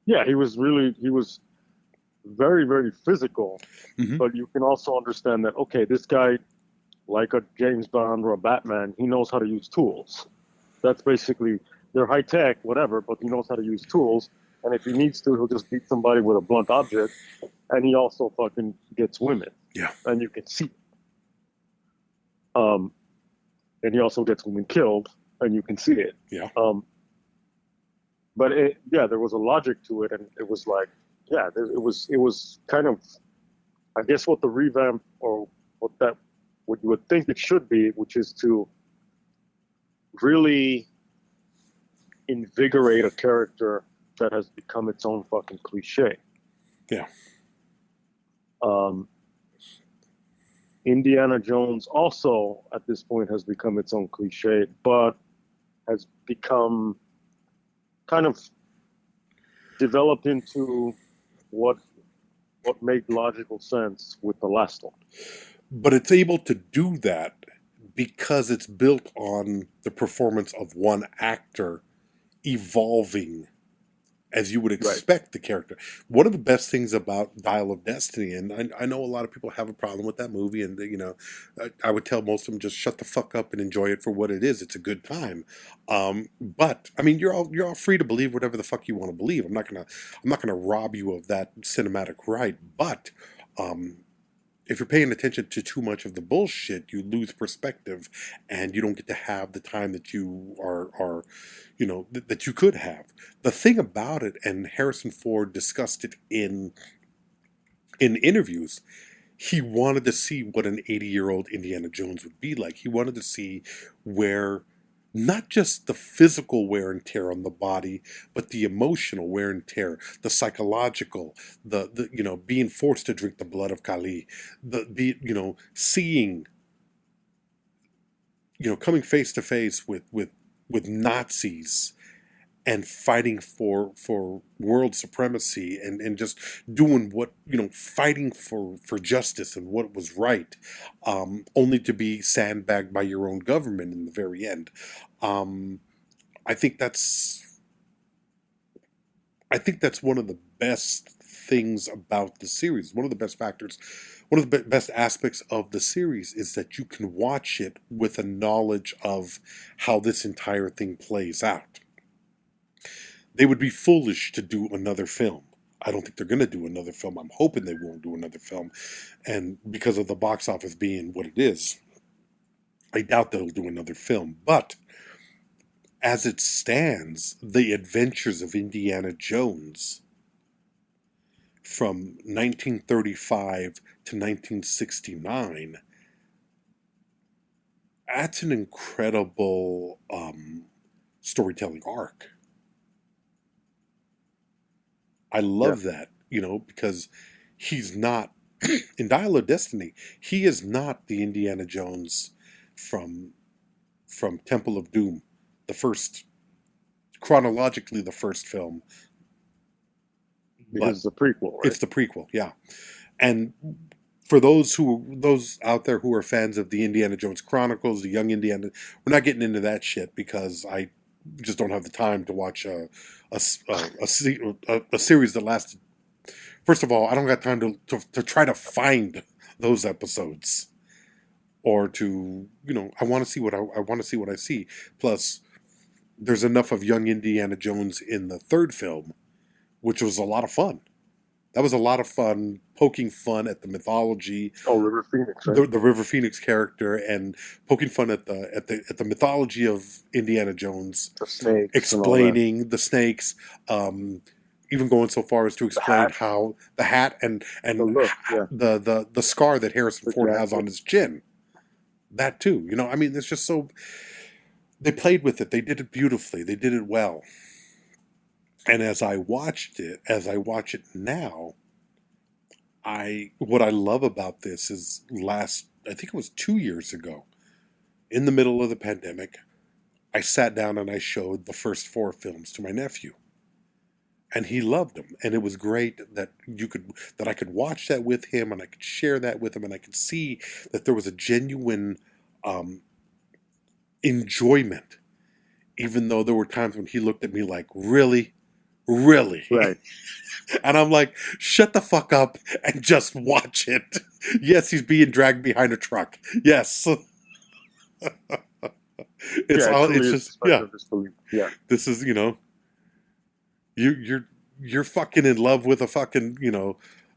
Yeah, he was very, very physical, Mhm. but you can also understand that, okay, this guy, like a James Bond or a Batman, he knows how to use tools. That's basically, they're high tech, whatever, but he knows how to use tools. And if he needs to, he'll just beat somebody with a blunt object. And he also fucking gets women. Yeah. And you can see. And he also gets women killed, and you can see it. Yeah. But there was a logic to it, and it was like, yeah, it was kind of, I guess, what the revamp or what you would think it should be, which is to really invigorate a character that has become its own fucking cliche. Yeah. Indiana Jones also at this point has become its own cliche, but has become kind of developed into what made logical sense with the last one. But it's able to do that because it's built on the performance of one actor evolving as you would expect the character. One of the best things about Dial of Destiny, and I know a lot of people have a problem with that movie, and I would tell most of them just shut the fuck up and enjoy it for what it is. It's a good time. But I mean, you're all free to believe whatever the fuck you want to believe. I'm not gonna rob you of that cinematic right. But if you're paying attention to too much of the bullshit, you lose perspective, and you don't get to have the time that you are that you could have. The thing about it, and Harrison Ford discussed it in interviews, he wanted to see what an 80-year-old Indiana Jones would be like. He wanted to see where not just the physical wear and tear on the body, but the emotional wear and tear, the psychological, the being forced to drink the blood of Kali, seeing, coming face to face with Nazis and fighting for world supremacy and just doing what, fighting for justice and what was right, only to be sandbagged by your own government in the very end. I think that's one of the best things about the series. One of the best factors, one of the best aspects of the series is that you can watch it with a knowledge of how this entire thing plays out. They would be foolish to do another film. I don't think they're going to do another film. I'm hoping they won't do another film. And because of the box office being what it is, I doubt they'll do another film. But as it stands, the adventures of Indiana Jones from 1935 to 1969, that's an incredible storytelling arc. I love that, because he's not, in Dial of Destiny, he is not the Indiana Jones from from Temple of Doom, the first, chronologically the first film. Because it's a prequel, right? It's the prequel, yeah. And for those out there who are fans of the Indiana Jones Chronicles, the Young Indiana, we're not getting into that shit because I just don't have the time to watch a series that lasted. First of all, I don't got time to try to find those episodes, or to, I want to see what I want to see what I see. Plus, there's enough of Young Indiana Jones in the third film, which was a lot of fun. That was a lot of fun, poking fun at the mythology. Oh, River Phoenix, right? The River Phoenix character, and poking fun at the mythology of Indiana Jones. The snakes, explaining the snakes, even going so far as to explain how the hat and the look, yeah. the scar that Harrison Ford has on his chin. That too, I mean, it's just so. They played with it. They did it beautifully. They did it well. And as I watch it now, what I love about this is I think it was 2 years ago, in the middle of the pandemic, I sat down and I showed the first 4 films to my nephew. And he loved them. And it was great that I could watch that with him, and I could share that with him, and I could see that there was a genuine enjoyment, even though there were times when he looked at me like, really? Really? Right. And I'm like, shut the fuck up and just watch it. Yes, he's being dragged behind a truck. Yes. Yeah. This is, you're fucking in love with a fucking,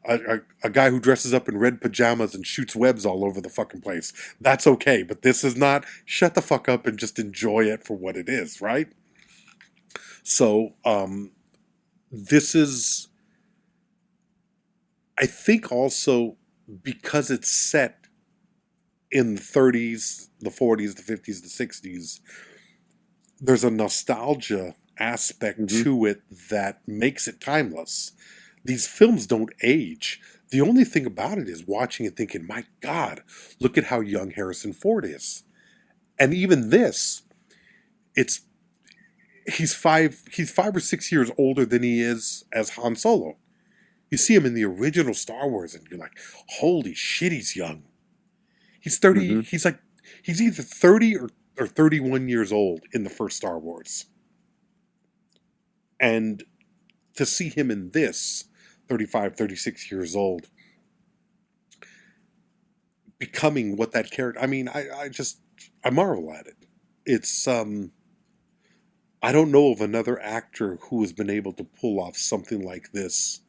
a guy who dresses up in red pajamas and shoots webs all over the fucking place. That's okay, but this is not. Shut the fuck up and just enjoy it for what it is, right? So, this is, I think, also because it's set in the 30s, the 40s, the 50s, the 60s, there's a nostalgia aspect to it that makes it timeless. These films don't age. The only thing about it is watching and thinking, my God, look at how young Harrison Ford is. And even this, he's 5 or 6 years older than he is as Han Solo. You see him in the original Star Wars and you're like, holy shit, he's young. He's 30, he's either 30 or 31 years old in the first Star Wars. And to see him in this, 35, 36 years old, becoming what that character, I mean, I marvel at it. It's, I don't know of another actor who has been able to pull off something like this.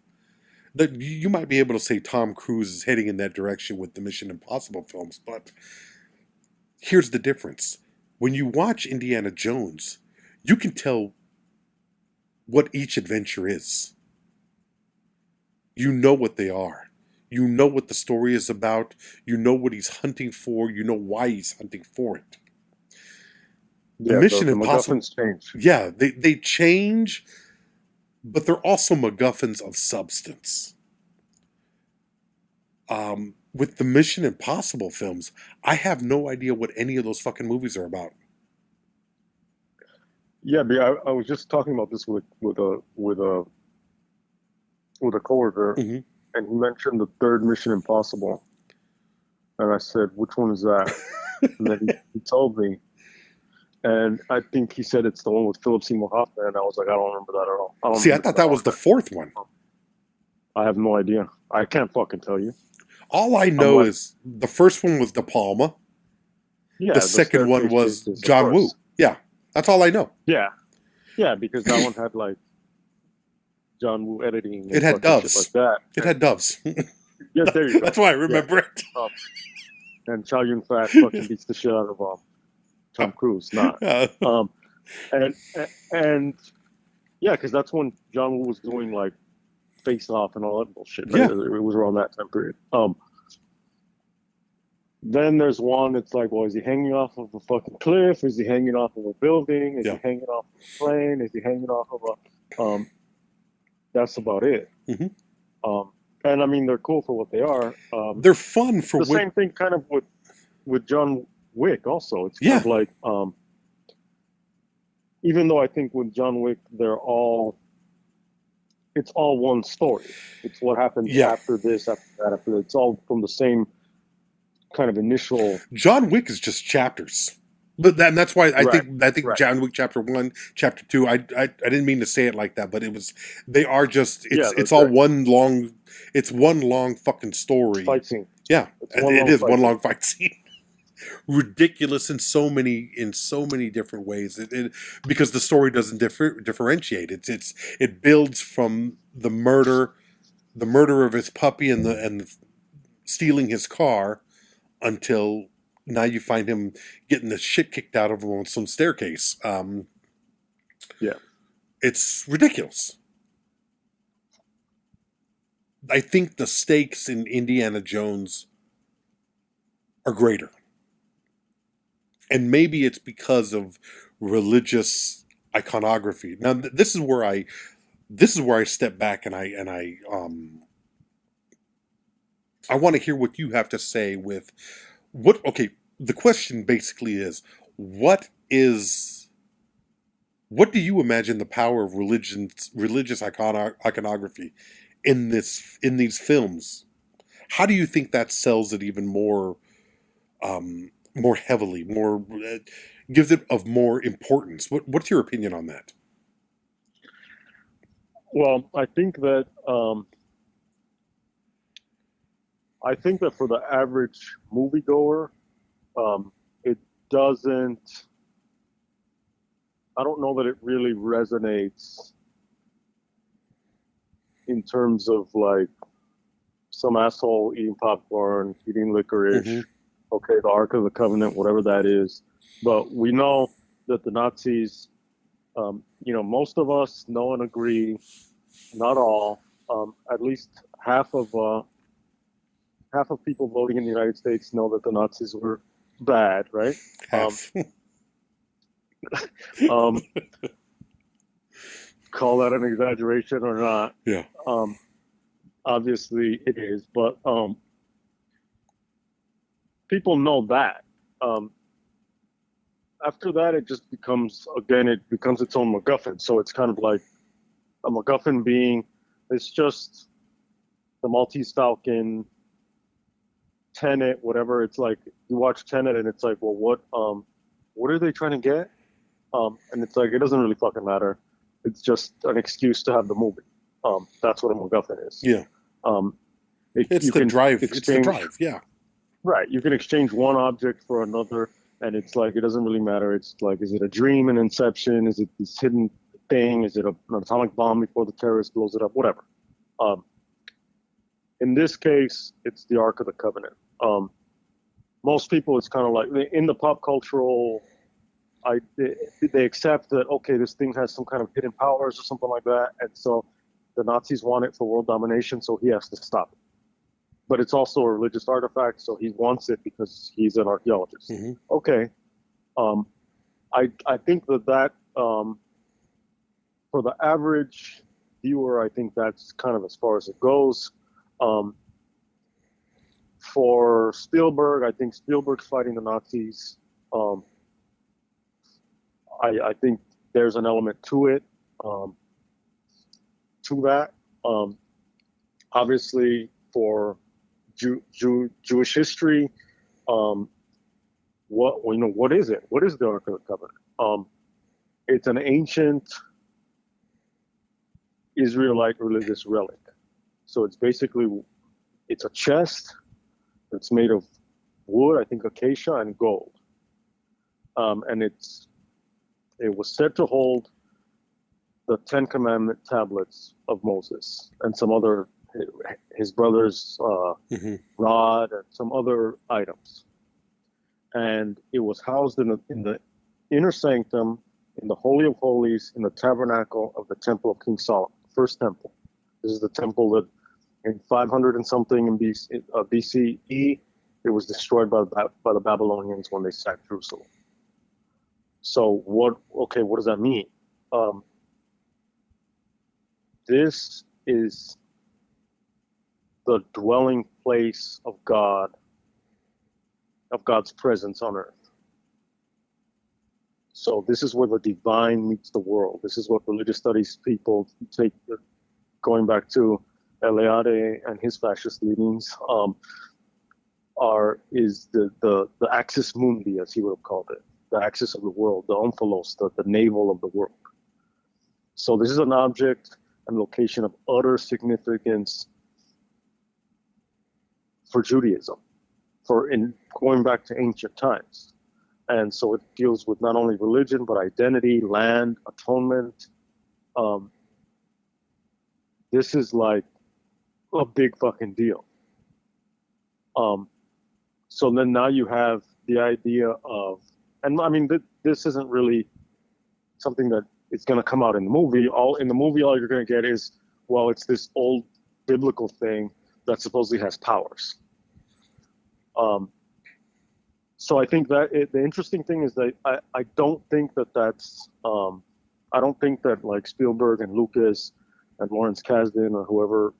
That you might be able to say Tom Cruise is heading in that direction with the Mission Impossible films, but here's the difference. When you watch Indiana Jones, you can tell what each adventure is. You know what they are. You know what the story is about. You know what he's hunting for. You know why he's hunting for it. The Mission Impossible change. Yeah, they change, but they're also MacGuffins of substance. With the Mission Impossible films, I have no idea what any of those fucking movies are about. Yeah, but I was just talking about this with a coworker, and he mentioned the third Mission Impossible, and I said, "Which one is that?" And then he told me. And I think he said it's the one with Philip Seymour Hoffman, and I was like, I don't remember that at all. I thought that was the fourth one. I have no idea. I can't fucking tell you. All I know is the first one was De Palma. Yeah. The second one was John Woo. Yeah. That's all I know. Yeah. Yeah, because that one had like John Woo editing. It had doves. Like that. It had doves. Yeah, there you go. That's why I remember it. And Chow Yun-fat fucking beats the shit out of Tom Cruise, not. And yeah, because that's when John Woo was doing like Face Off and all that bullshit. Right? Yeah. It was around that time period. Then there's one that's like, well, is he hanging off of a fucking cliff? Is he hanging off of a building? Is he hanging off of a plane? Is he hanging off of a that's about it. And I mean, they're cool for what they are. They're fun for the same thing kind of with John Wick also. It's kind Yeah, of like, even though I think with John Wick, it's all one story. It's what happens yeah. after this, after that, after that. It's all from the same kind of initial. John Wick is just chapters. But that's why Right, I think right. John Wick chapter 1, chapter 2, I didn't mean to say it like that, but it was, they are just, Yeah, it's all it's one long fucking story. fight scene. Yeah, It's one it long is fight one scene. long fight scene. Ridiculous in so many different ways. Because the story doesn't differentiate. It builds from the murder of his puppy and stealing his car until now you find him getting the shit kicked out of him on some staircase. Yeah. It's ridiculous. I think the stakes in Indiana Jones are greater. And maybe it's because of religious iconography. Now this is where I step back and I want to hear what you have to say with okay, the question basically is what is what do you imagine the power of religious iconography in these films? How do you think that sells it even more more heavily, more gives it of more importance? What's your opinion on that? Well, I think that for the average moviegoer, it doesn't. I don't know that it really resonates in terms of like some asshole eating popcorn, eating licorice. Mm-hmm. Okay, the Ark of the Covenant, whatever that is. But we know that the Nazis, most of us know and agree, not all, at least half of people voting in the United States know that the Nazis were bad, right? Half. Um, call that an exaggeration or not? Yeah. Obviously, it is, but people know that. After that, it just becomes its own MacGuffin. So it's kind of like a MacGuffin being, it's just the Maltese Falcon, Tenet, whatever. It's like you watch Tenet and it's like, well, what are they trying to get? And it's like it doesn't really fucking matter. It's just an excuse to have the movie. That's what a MacGuffin is. Yeah. It's the drive. It's the drive. Yeah. Right. You can exchange one object for another, and it's like it doesn't really matter. It's like, is it a dream in Inception? Is it this hidden thing? Is it an atomic bomb before the terrorist blows it up? Whatever. In this case, it's the Ark of the Covenant. Most people, it's kind of like in the pop cultural, they accept that, okay, this thing has some kind of hidden powers or something like that, and so the Nazis want it for world domination, so he has to stop it. But it's also a religious artifact, so he wants it because he's an archaeologist. Mm-hmm. Okay. I think that for the average viewer, I think that's kind of as far as it goes. For Spielberg, I think Spielberg's fighting the Nazis. I think there's an element to it, to that. Obviously, for Jewish history, what is it? What is the Ark of the Covenant? It's an ancient Israelite religious relic. So it's a chest. It's made of wood, I think acacia and gold, and it was said to hold the Ten Commandment tablets of Moses and some other his brother's rod and some other items. And it was housed in the inner sanctum, in the Holy of Holies, in the tabernacle of the Temple of King Solomon, first temple. This is the temple that in 500 and something in BCE, it was destroyed by the Babylonians when they sacked Jerusalem. So what does that mean? This is the dwelling place of God, of God's presence on earth. So this is where the divine meets the world. This is what religious studies people take, going back to Eliade and his fascist leanings, is the axis mundi, as he would have called it, the axis of the world, the omphalos, the navel of the world. So this is an object and location of utter significance for Judaism, in going back to ancient times. And so it deals with not only religion, but identity, land, atonement. This is like a big fucking deal. So then now you have the idea of, and I mean, this isn't really something that is going to come out in the movie. All you're going to get is, well, it's this old biblical thing that supposedly has powers. So I think that the interesting thing is that I don't think that's I don't think that like Spielberg and Lucas and Lawrence Kasdan or whoever,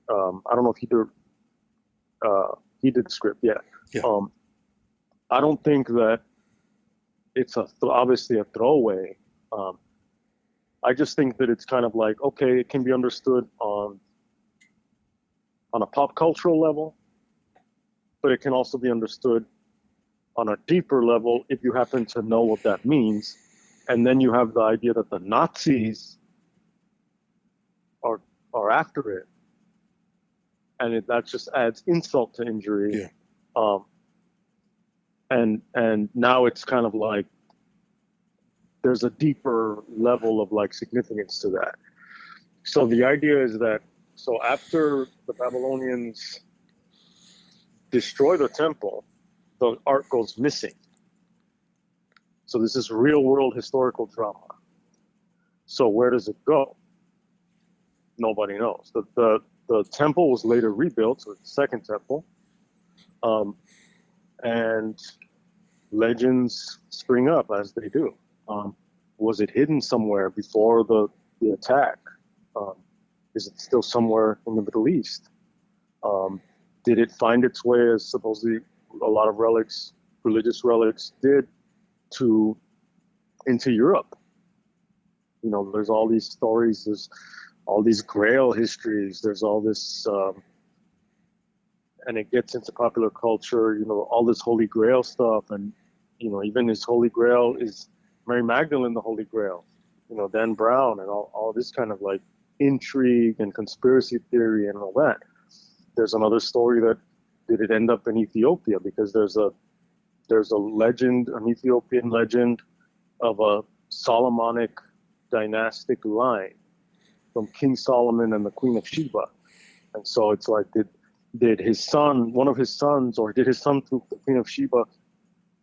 I don't know if he did the script, yeah. I don't think that it's obviously a throwaway. I just think that it's kind of like, okay, it can be understood on a pop cultural level, but it can also be understood on a deeper level if you happen to know what that means. And then you have the idea that the Nazis are after it. And that just adds insult to injury. Yeah. And now it's kind of like there's a deeper level of like significance to that. So the idea is that, so after the Babylonians destroy the temple, the ark goes missing. So this is real world historical drama. So where does it go? Nobody knows. The temple was later rebuilt, so it's the second temple. And legends spring up as they do. Was it hidden somewhere before the attack? Is it still somewhere in the Middle East? Did it find its way, as supposedly a lot of relics, religious relics did, into Europe? You know, there's all these stories, there's all these Grail histories, there's all this, and it gets into popular culture, you know, all this Holy Grail stuff, and, you know, even his Holy Grail is Mary Magdalene, the Holy Grail, you know, Dan Brown, and all this kind of like intrigue and conspiracy theory and all that. There's another story that did it end up in Ethiopia, because there's a legend, an Ethiopian legend of a Solomonic dynastic line from King Solomon and the Queen of Sheba. And so it's like, did his son, one of his sons, or did his son through the Queen of Sheba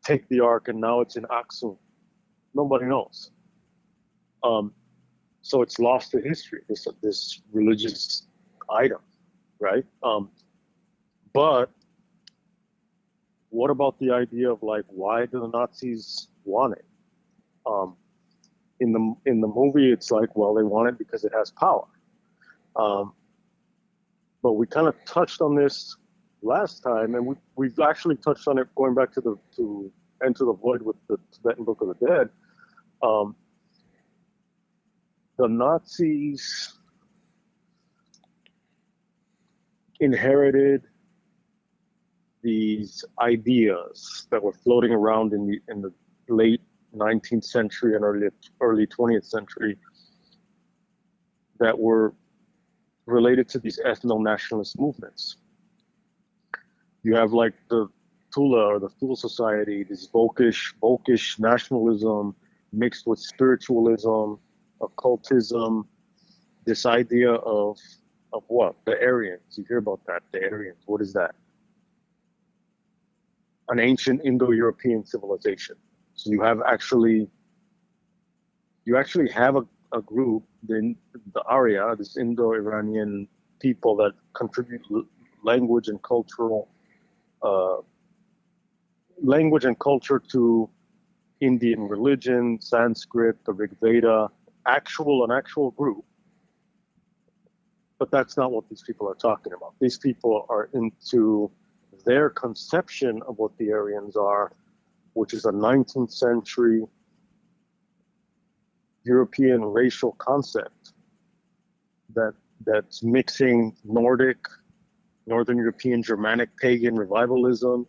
take the ark and now it's in Aksum? Nobody knows. So it's lost to history, this religious item, right? But what about the idea of like, why do the Nazis want it? In the movie, it's like, well, they want it because it has power. But we kind of touched on this last time, and we've actually touched on it going back to Enter the Void with the Tibetan Book of the Dead. The Nazis inherited these ideas that were floating around in the late 19th century and early 20th century that were related to these ethno-nationalist movements. You have like the Tula or the Thule Society, this Volkish nationalism mixed with spiritualism, occultism, this idea of what? The Aryans. You hear about that, the Aryans. What is that? An ancient Indo-European civilization. So you actually have a group, the Arya, this Indo-Iranian people that contribute language and culture to Indian religion, Sanskrit, the Rig Veda, an actual group. But that's not what these people are talking about. These people are into their conception of what the Aryans are, which is a 19th century European racial concept that's mixing Northern European, Germanic, pagan revivalism,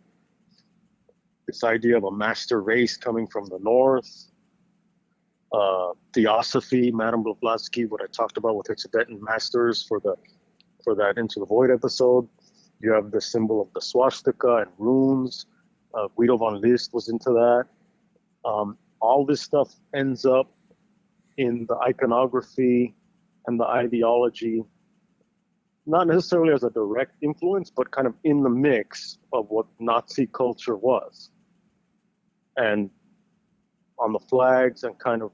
this idea of a master race coming from the north, theosophy, Madame Blavatsky, what I talked about with her Tibetan masters for that Into the Void episode. You have the symbol of the swastika and runes. Guido von List was into that. All this stuff ends up in the iconography and the ideology, not necessarily as a direct influence, but kind of in the mix of what Nazi culture was. And on the flags and kind of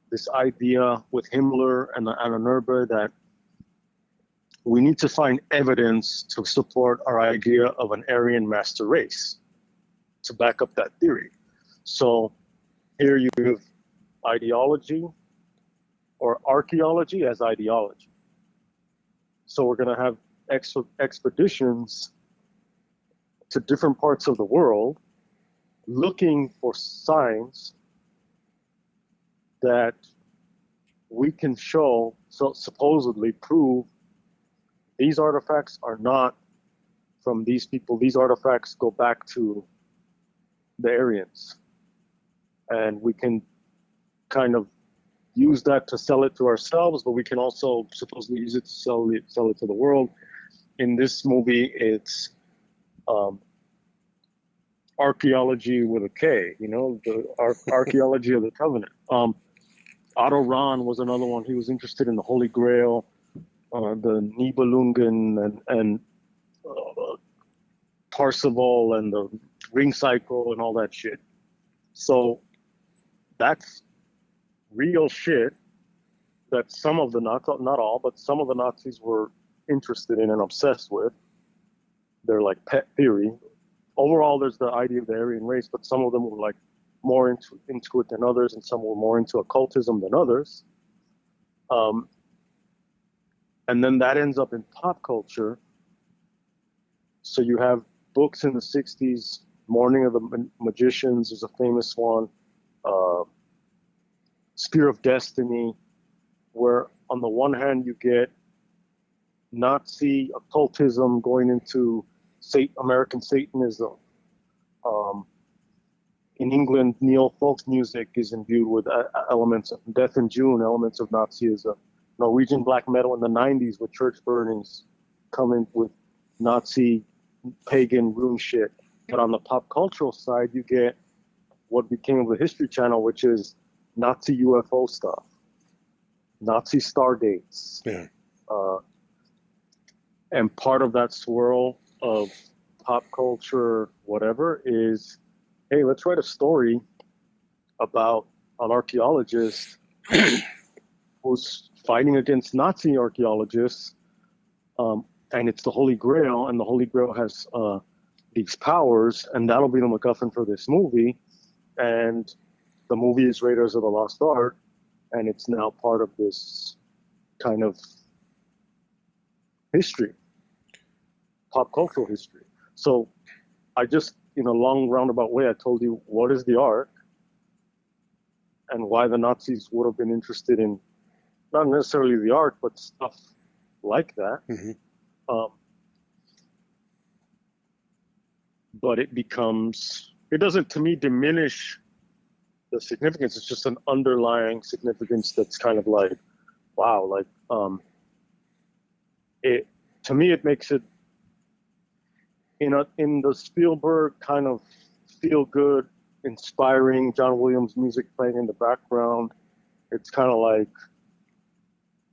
this idea with Himmler and Anna Nerber that we need to find evidence to support our idea of an Aryan master race to back up that theory. So here you have ideology or archaeology as ideology. So we're going to have expeditions to different parts of the world looking for signs that we can show, so supposedly prove these artifacts are not from these people. These artifacts go back to the Aryans. And we can kind of use that to sell it to ourselves, but we can also supposedly use it to sell it to the world. In this movie, it's archaeology with a K, the archaeology of the Covenant. Otto Rahn was another one. He was interested in the Holy Grail, the Nibelungen and Parzival and the ring cycle and all that shit. So that's real shit that some of the Nazis, not all, but some of the Nazis were interested in and obsessed with. They're like pet theory. Overall, there's the idea of the Aryan race, but some of them were like more into it than others, and some were more into occultism than others. And then that ends up in pop culture. So you have books in the 60s, Morning of the Magicians is a famous one, Spear of Destiny, where on the one hand you get Nazi occultism going into American Satanism. In England, neo-folk music is imbued with elements of Death in June, elements of Nazism. Norwegian black metal in the 90s with church burnings coming with Nazi pagan rune shit. But on the pop cultural side, you get what became the History Channel, which is Nazi UFO stuff, Nazi star dates. Yeah. And part of that swirl of pop culture, whatever, is, hey, let's write a story about an archaeologist who's fighting against Nazi archaeologists, and it's the Holy Grail, and the Holy Grail has these powers, and that'll be the MacGuffin for this movie. And the movie is Raiders of the Lost Ark, and it's now part of this kind of history, pop cultural history. So I just, in a long roundabout way, I told you what is the Ark and why the Nazis would have been interested in not necessarily the Ark, but stuff like that. Mm-hmm. But it doesn't, to me, diminish the significance. It's just an underlying significance that's kind of like, wow, like, to me, it makes it, in the Spielberg kind of feel-good, inspiring John Williams music playing in the background, it's kind of like,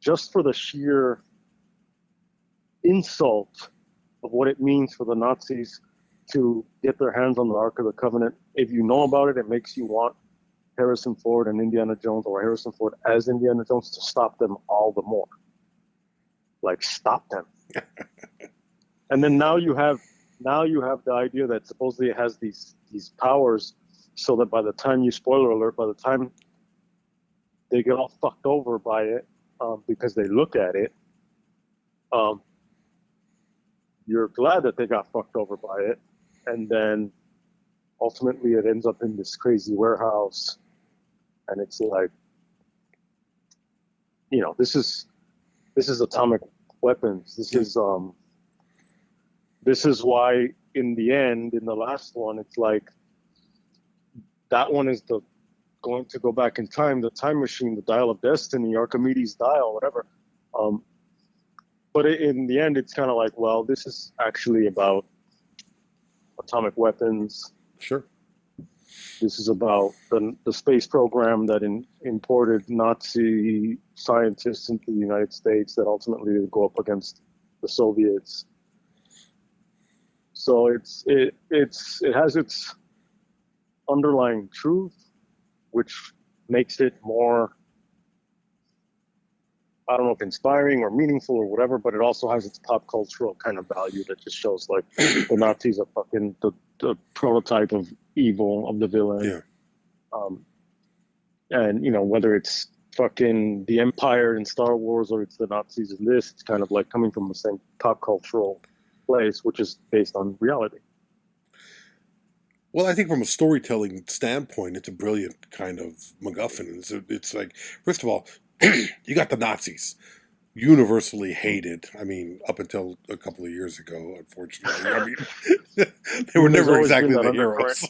just for the sheer insult of what it means for the Nazis to get their hands on the Ark of the Covenant. If you know about it, it makes you want Harrison Ford and Indiana Jones, or Harrison Ford as Indiana Jones, to stop them all the more. Like, stop them. And then now you have the idea that supposedly it has these powers, so that by the time spoiler alert, by the time they get all fucked over by it, because they look at it, you're glad that they got fucked over by it. And then ultimately it ends up in this crazy warehouse, and it's like, this is atomic weapons. This is why in the end, in the last one, it's like that one is the going to go back in time, the time machine, the dial of destiny, Archimedes' dial, whatever. But in the end, it's kind of like, well, this is actually about atomic weapons. Sure. This is about the space program that imported Nazi scientists into the United States that ultimately would go up against the Soviets. So it has its underlying truth, which makes it more, I don't know if inspiring or meaningful or whatever, but it also has its pop cultural kind of value that just shows like the Nazis are fucking the prototype of evil, of the villain. Yeah. And, whether it's fucking the Empire in Star Wars or it's the Nazis in this, it's kind of like coming from the same pop cultural place, which is based on reality. Well, I think from a storytelling standpoint, it's a brilliant kind of MacGuffin. It's like, first of all, you got the Nazis, universally hated. I mean, up until a couple of years ago, unfortunately. I mean, they were never exactly the heroes.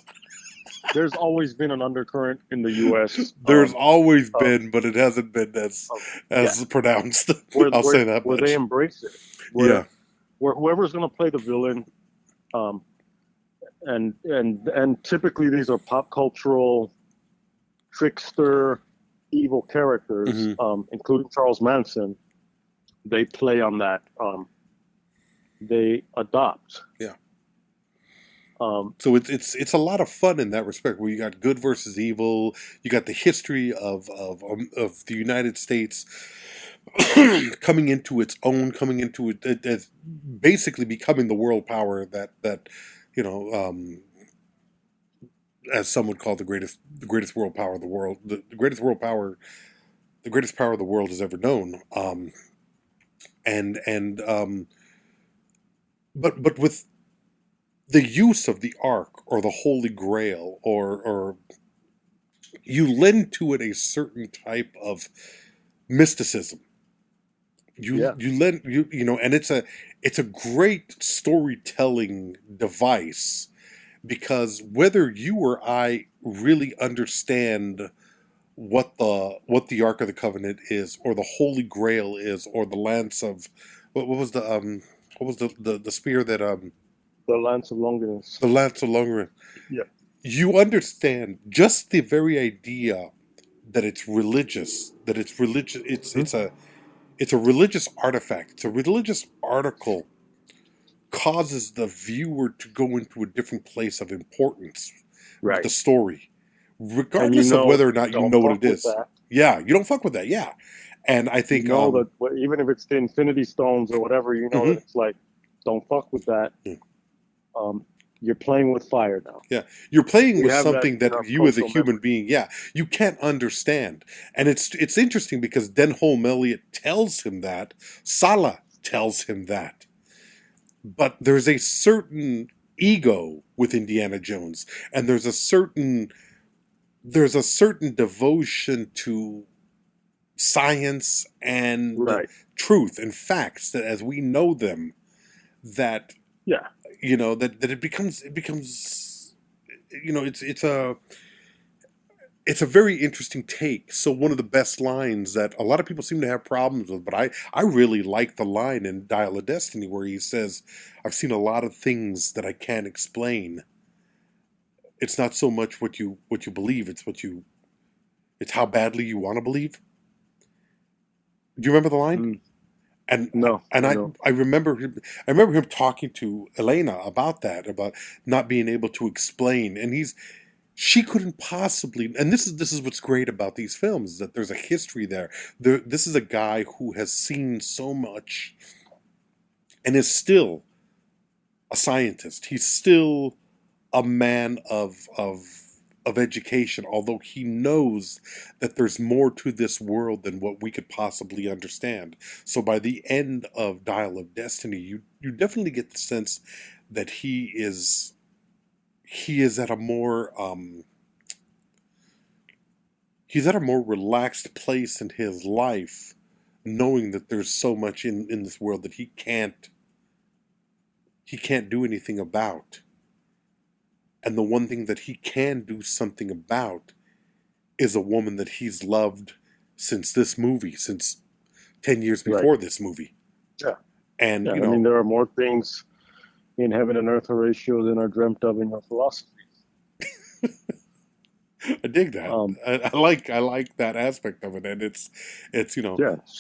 There's always been an undercurrent in the U.S. There's always been, but it hasn't been as pronounced. I'll say that much. Where they embrace it. Where whoever's going to play the villain, and typically these are pop cultural trickster, evil characters, including Charles Manson. They play on that. They adopt. Yeah. So it's a lot of fun in that respect, where you got good versus evil. You got the history of the United States coming into its own, coming into it as basically becoming the world power that as some would call the greatest world power of the world, the greatest power of the world has ever known. But with the use of the Ark or the Holy Grail, or you lend to it a certain type of mysticism. And it's a great storytelling device, because whether you or I really understand what the Ark of the Covenant is, or the Holy Grail is, or the lance of what was the spear that the Lance of Longinus. The Lance of Longinus. Yeah. You understand just the very idea that it's religious, it's a religious artifact, it's a religious article, causes the viewer to go into a different place of importance with the story, regardless of whether or not you know what it is. Yeah, you don't fuck with that. Yeah. And I think that even if it's the Infinity Stones or whatever, that it's like, don't fuck with that. You're playing with fire now. Yeah, you're playing with something that you as a human being, you can't understand. And it's interesting because Denholm Elliott tells him that, Salah tells him that. But there's a certain ego with Indiana Jones, and there's a certain devotion to science and truth and facts that as we know them, that that it becomes it's a very interesting take. So one of the best lines that a lot of people seem to have problems with, but I really like the line in Dial of Destiny where he says, "I've seen a lot of things that I can't explain. It's not so much what you believe, it's how badly you want to believe." Do you remember the line? And no, I remember him talking to Elena about not being able to explain, and she couldn't possibly. And this is what's great about these films, is that there's a history there. This is a guy who has seen so much, and is still a scientist. He's still a man of education, although he knows that there's more to this world than what we could possibly understand. So by the end of Dial of Destiny, you definitely get the sense that he is at a more relaxed place in his life, knowing that there's so much in this world that he can't do anything about. And the one thing that he can do something about is a woman that he's loved since this movie, since 10 years before this movie. Yeah. And, I mean, there are more things in heaven and earth, Horatio, than are dreamt of in your philosophies. I dig that. I like that aspect of it, and it's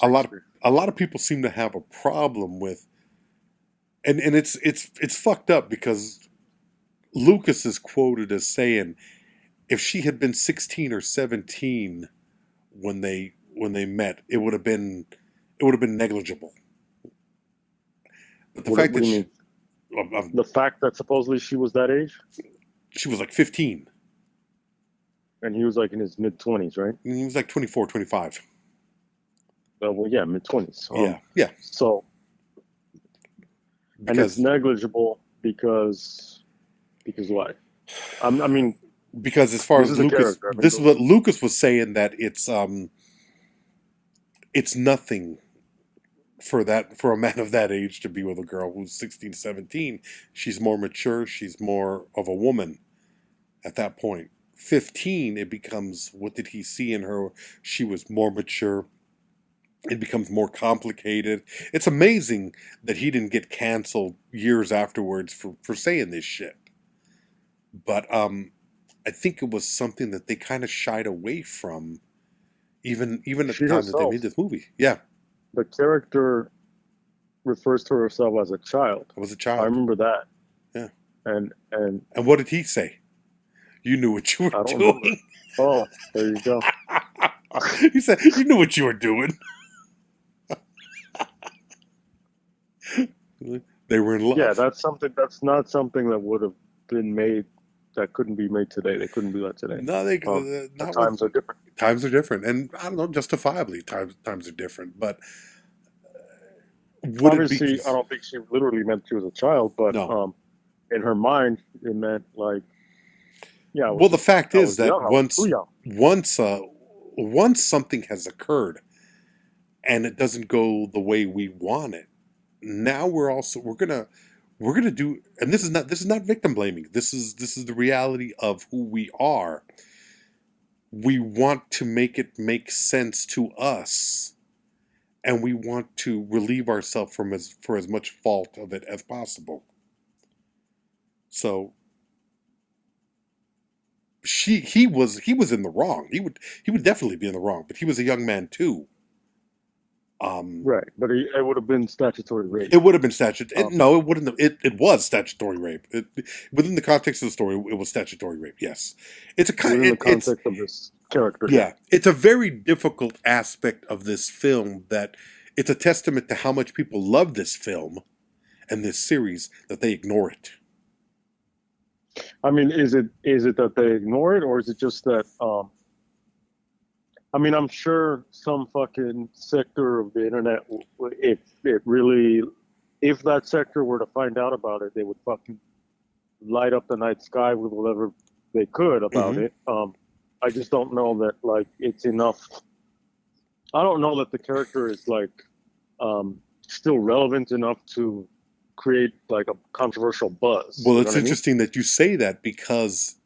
a lot of people seem to have a problem with, and it's fucked up because Lucas is quoted as saying, if she had been 16 or 17 when they met, it would have been negligible. But the fact that the fact that supposedly she was that age, she was like 15. And he was like in his mid-20s, right? And he was like 24, 25. Well, yeah, mid-20s. Yeah. So, and it's negligible because what? I mean, because as far as Lucas, this is what Lucas was saying, that it's nothing for a man of that age to be with a girl who's 16, 17. She's more mature. She's more of a woman at that point. 15, it becomes, what did he see in her? She was more mature. It becomes more complicated. It's amazing that he didn't get canceled years afterwards for saying this shit. But I think it was something that they kind of shied away from, even at the time that they made this movie. Yeah. The character refers to herself as a child. I was a child. I remember that. Yeah. And what did he say? You knew what you were doing. Remember. Oh, there you go. He said, you knew what you were doing. They were in love. Yeah, that's not something that would have been made, that couldn't be made today. They couldn't do that today. No, times are different. Times are different. And I don't know, justifiably, times are different. But obviously, I don't think she literally meant she was a child, but no. In her mind, it meant like, yeah. Well, the fact is that once something has occurred and it doesn't go the way we want it, now we're gonna do, and this is not victim blaming. This is the reality of who we are. We want to make it make sense to us, and we want to relieve ourselves for as much fault of it as possible. So he was in the wrong. He would definitely be in the wrong, but he was a young man too. Right, but it would have been statutory rape. It would have been statutory. No, it wouldn't have. It was statutory rape. Within the context of the story, it was statutory rape. Yes, it's a kind. Within the context of this character. Yeah, it's a very difficult aspect of this film. That it's a testament to how much people love this film and this series that they ignore it. I mean, is it that they ignore it, or is it just that? I mean, I'm sure some fucking sector of the internet, if that sector were to find out about it, they would fucking light up the night sky with whatever they could about it. I just don't know that, like, it's enough. I don't know that the character is, like, still relevant enough to create, like, a controversial buzz. Well, it's interesting that you say that, because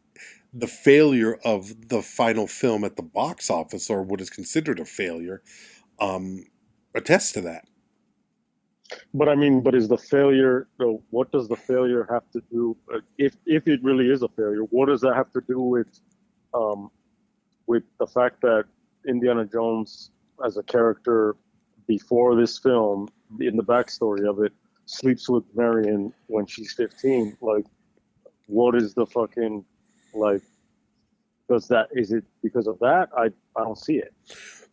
the failure of the final film at the box office, or what is considered a failure, attests to that. But I mean, is the failure? What does the failure have to do? If it really is a failure, what does that have to do with the fact that Indiana Jones, as a character before this film, in the backstory of it, sleeps with Marion when she's 15? Like, what is the fucking, like, is it because of that? I don't see it.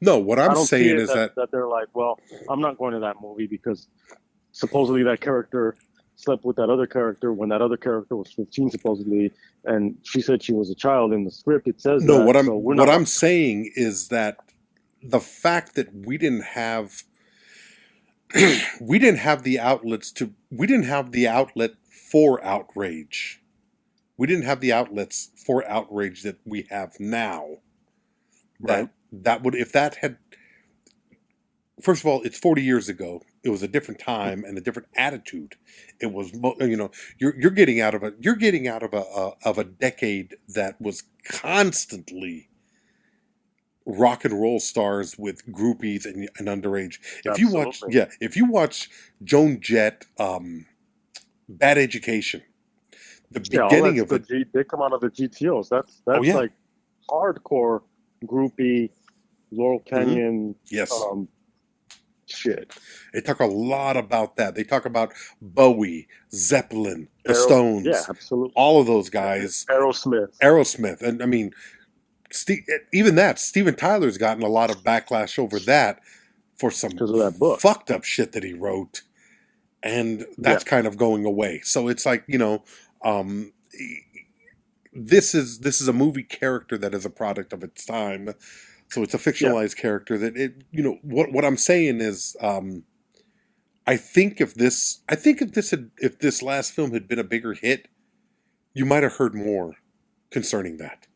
No, what I'm saying is that they're like, well, I'm not going to that movie because supposedly that character slept with that other character when that other character was 15 supposedly, and she said she was a child. In the script it says no. that. What I'm saying is that the fact that we didn't have the outlets we didn't have the outlet for outrage. We didn't have the outlets for outrage that we have now. Right. That would, if that had, first of all, it's 40 years ago. It was a different time and a different attitude. It was, you're getting out of a decade that was constantly rock and roll stars with groupies and underage. Absolutely. If you watch Joan Jett, Bad Education, the beginning of it, they come out of the GTOs. That's yeah. like hardcore groupie, Laurel Canyon. Yes. Shit. They talk a lot about that. They talk about Bowie, Zeppelin, the Stones. Yeah, absolutely. All of those guys. Aerosmith. And I mean, even that, Steven Tyler's gotten a lot of backlash over that for some because of that book. Fucked up shit that he wrote. And that's kind of going away. So it's like, this is a movie character that is a product of its time. So it's a fictionalized character that what I'm saying is, I think if this last film had been a bigger hit, you might have heard more concerning that.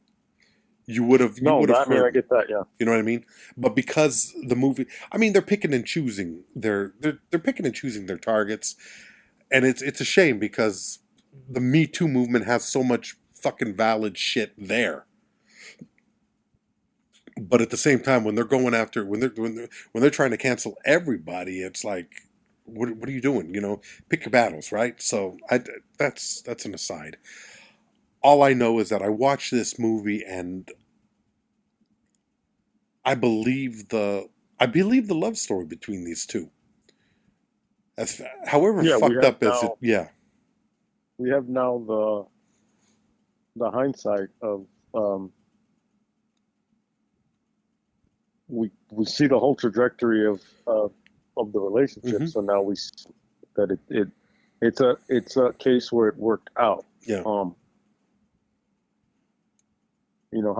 You would have. I get that. Yeah. You know what I mean? But because the movie, they're picking and choosing. They're picking and choosing their targets, and it's a shame because the Me Too movement has so much fucking valid shit there. But at the same time, when they're going after, when they're trying to cancel everybody, it's like, what are you doing? Pick your battles, right? So that's an aside. All I know is that I watched this movie and I believe the love story between these two. However fucked up as it, yeah. We have now the hindsight of. We see the whole trajectory of the relationship, so now we see that it's a case where it worked out. Yeah. How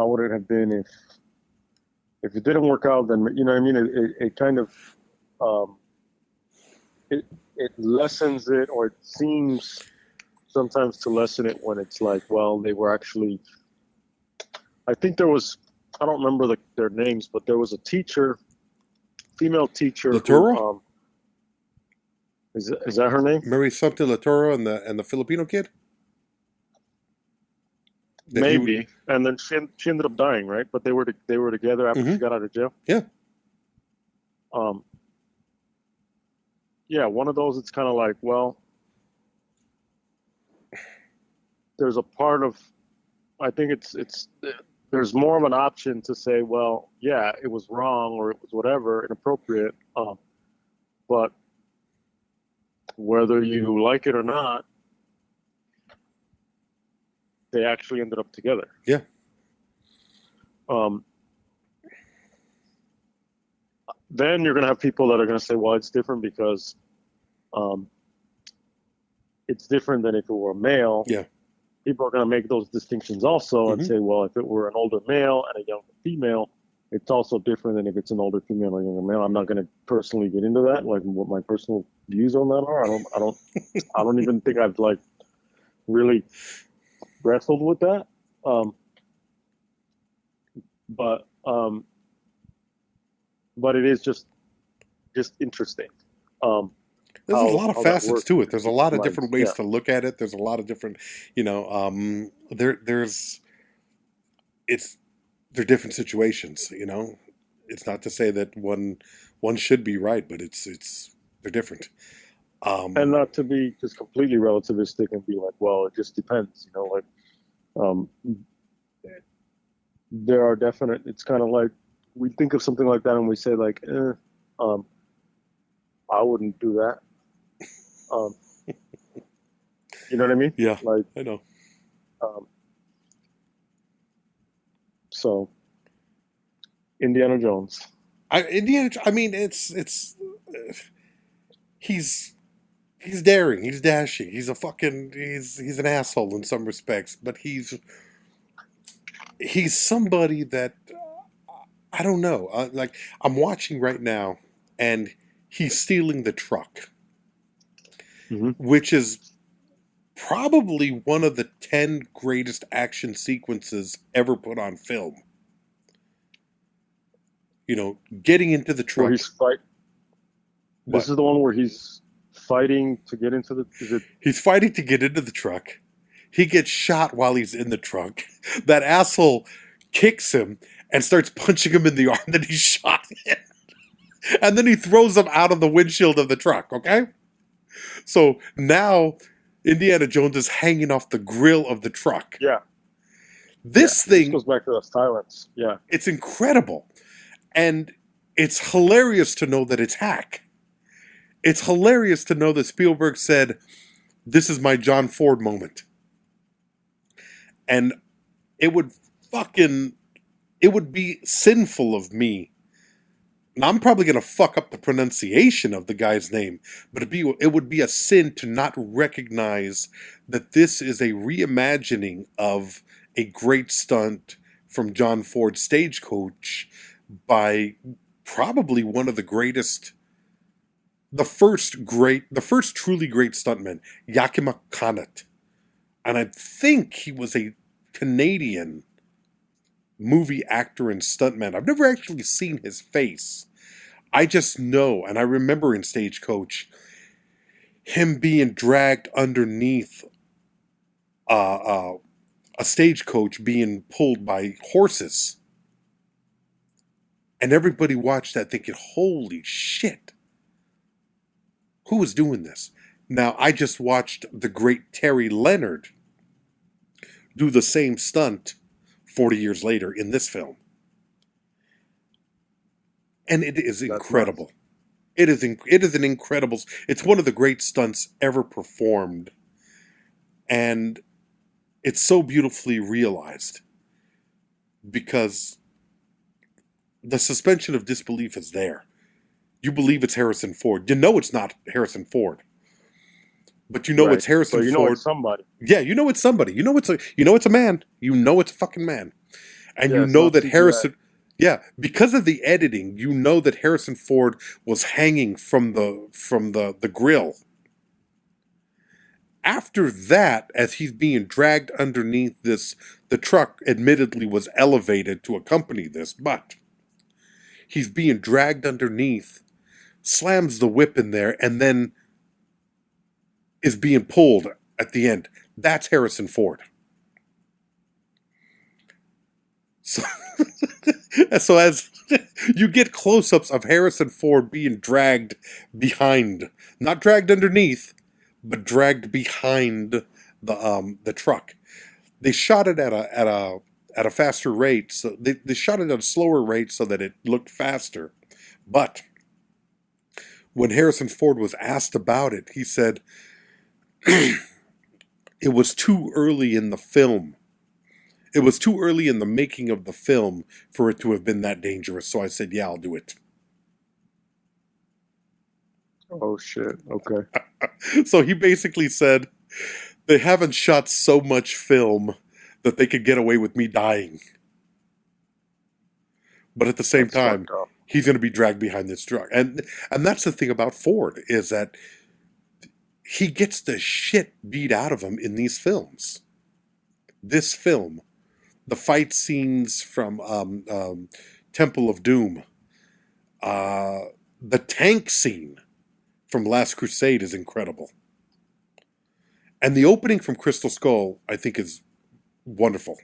would it have been if it didn't work out? Then it kind of it lessens it, or it seems sometimes to lessen it when it's like, well, they were actually. I think there was. I don't remember their names, but there was a teacher, female teacher. Laturo? Is that her name? Mary something Laturo and the Filipino kid? Maybe. And then she ended up dying, right? But they were together after she got out of jail. Yeah. Yeah, one of those. It's kind of like, well, there's a part of. I think it's. There's more of an option to say, well, yeah, it was wrong or it was whatever, inappropriate. But whether you like it or not, they actually ended up together. Yeah. Then you're going to have people that are going to say, well, it's different because it's different than if it were a male. Yeah. People are going to make those distinctions also and say, well, if it were an older male and a younger female, it's also different than if it's an older female or a younger male. I'm not going to personally get into that, like what my personal views on that are. I don't even think I've like really wrestled with that. But it is just interesting. There's a lot of facets to it. There's a lot of different ways to look at it. There's a lot of different, they're different situations, It's not to say that one should be right, but they're different. And not to be just completely relativistic and be like, well, it just depends, there are definite, it's kind of like, we think of something like that and we say like, I wouldn't do that. You know what I mean? Yeah, like I know. So, Indiana Jones. He's daring. He's dashing. He's an asshole in some respects, but he's somebody that I don't know. Like I'm watching right now, and he's stealing the truck. Which is probably one of the 10 greatest action sequences ever put on film. Getting into the truck. This But is the one where he's fighting to get into the. Is it? he's fighting to get into the truck. He gets shot while he's in the truck. That asshole kicks him and starts punching him in the arm that he's shot in. And then he throws him out of the windshield of the truck, okay? So now Indiana Jones is hanging off the grill of the truck. Yeah. This This thing, goes back to the silence. Yeah. it's incredible. And it's hilarious to know that it's hack. It's hilarious to know that Spielberg said, "This is my John Ford moment." And it would be sinful of me. Now, I'm probably going to fuck up the pronunciation of the guy's name, but it would be a sin to not recognize that this is a reimagining of a great stunt from John Ford's Stagecoach by probably one of the greatest, the first truly great stuntman, Yakima Connaught. And I think he was a Canadian movie actor and stuntman. I've never actually seen his face. I just know, and I remember in Stagecoach, him being dragged underneath a stagecoach being pulled by horses. And everybody watched that thinking, holy shit, who is doing this? Now, I just watched the great Terry Leonard do the same stunt 40 years later in this film. And it is incredible. It is an incredible. It's one of the great stunts ever performed. And it's so beautifully realized because the suspension of disbelief is there. You believe it's Harrison Ford. You know it's not Harrison Ford. But you know it's Harrison Ford. You know it's somebody. Yeah, you know it's somebody. You know it's a man. You know it's a fucking man. And you know that Harrison... Yeah, because of the editing, you know that Harrison Ford was hanging from the grill. After that, as he's being dragged underneath this, the truck admittedly was elevated to accompany this, but he's being dragged underneath, slams the whip in there, and then is being pulled at the end. That's Harrison Ford. So as you get close-ups of Harrison Ford being dragged behind, not dragged underneath, but dragged behind the truck. They shot it at a faster rate, so they shot it at a slower rate so that it looked faster. But when Harrison Ford was asked about it, he said it was too early in the film. It was too early in the making of the film for it to have been that dangerous. So I said, yeah, I'll do it. Oh, shit. Okay. So he basically said, they haven't shot so much film that they could get away with me dying. But at the same time, he's going to be dragged behind this truck. And that's the thing about Ford, is that he gets the shit beat out of him in these films. This film, the fight scenes from Temple of Doom, the tank scene from Last Crusade is incredible. And the opening from Crystal Skull, I think, is wonderful.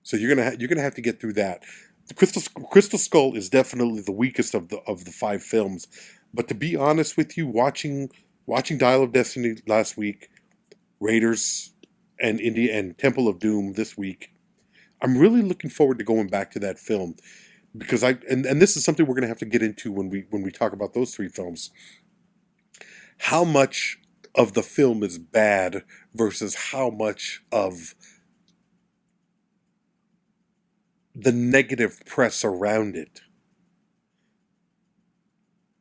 So you're gonna have to get through that. The Crystal Skull is definitely the weakest of the five films. But to be honest with you, watching Dial of Destiny last week, Raiders and India and Temple of Doom this week, I'm really looking forward to going back to that film, because and this is something we're going to have to get into when we talk about those three films. How much of the film is bad versus how much of the negative press around it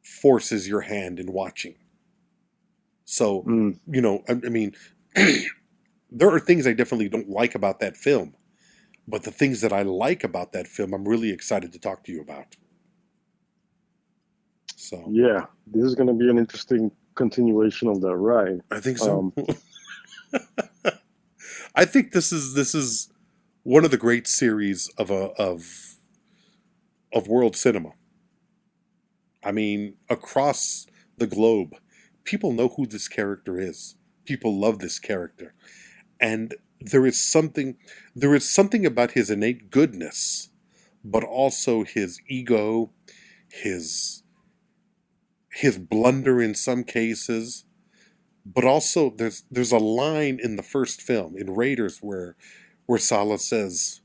forces your hand in watching. So, you know, I mean, there are things I definitely don't like about that film, but the things that I like about that film, I'm really excited to talk to you about. So yeah, this is going to be an interesting continuation of that ride. I think so. I think this is one of the great series of world cinema. I mean, across the globe, people know who this character is. People love this character. And there is something about his innate goodness, but also his ego, his blunder in some cases, but also there's a line in the first film in Raiders where Sallah says,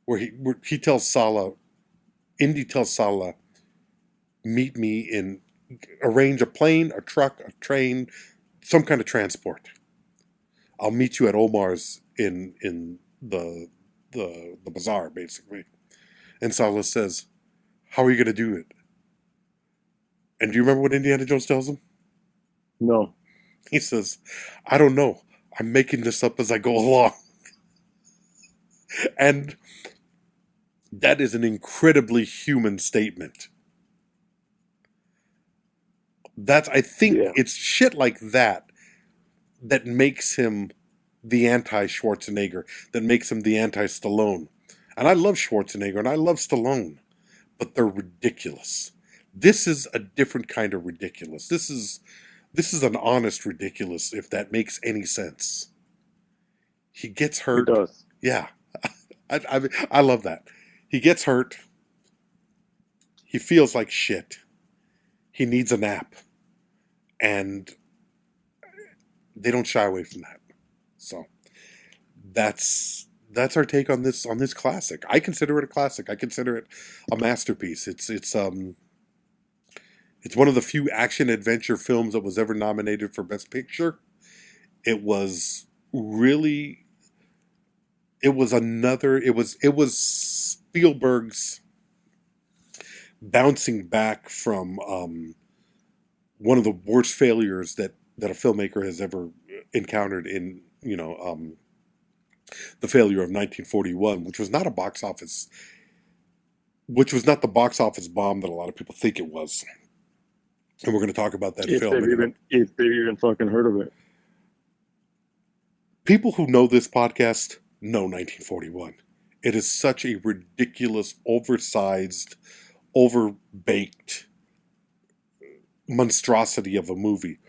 where he tells Sallah, Indy tells Sallah, meet me in, arrange a plane, a truck, a train, some kind of transport. I'll meet you at Omar's in the bazaar, basically. And Sallah says, how are you going to do it? And do you remember what Indiana Jones tells him? No. He says, I don't know. I'm making this up as I go along. And that is an incredibly human statement. I think it's shit like that makes him the anti-Schwarzenegger, that makes him the anti-Stallone. And I love Schwarzenegger and I love Stallone, but they're ridiculous. This is a different kind of ridiculous. This is an honest ridiculous, if that makes any sense. He gets hurt. It does. Yeah. I love that. He gets hurt. He feels like shit. He needs a nap. And they don't shy away from that. So that's our take on this classic. I consider it a classic. I consider it a masterpiece. It's one of the few action adventure films that was ever nominated for Best Picture. It was Spielberg's bouncing back from one of the worst failures that a filmmaker has ever encountered in, the failure of 1941, which was not the box office bomb that a lot of people think it was. And we're going to talk about that film. If they even fucking heard of it. People who know this podcast know 1941. It is such a ridiculous, oversized, overbaked monstrosity of a movie.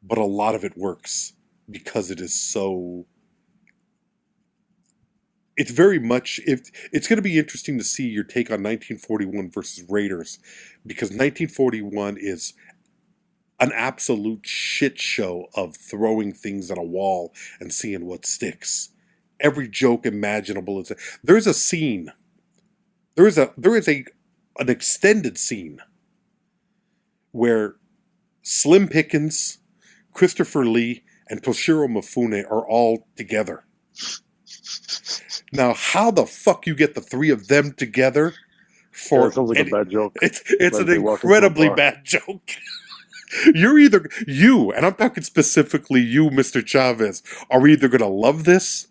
But a lot of it works because it is so... It's very much... It's going to be interesting to see your take on 1941 versus Raiders, because 1941 is an absolute shit show of throwing things at a wall and seeing what sticks. Every joke imaginable is... There's a scene. There is an extended scene where Slim Pickens, Christopher Lee, and Toshiro Mifune are all together. Now, how the fuck you get the three of them together for... That sounds like a bad joke. It's an incredibly bad joke. You're either... You, and I'm talking specifically you, Mr. Chavez, are either going to love this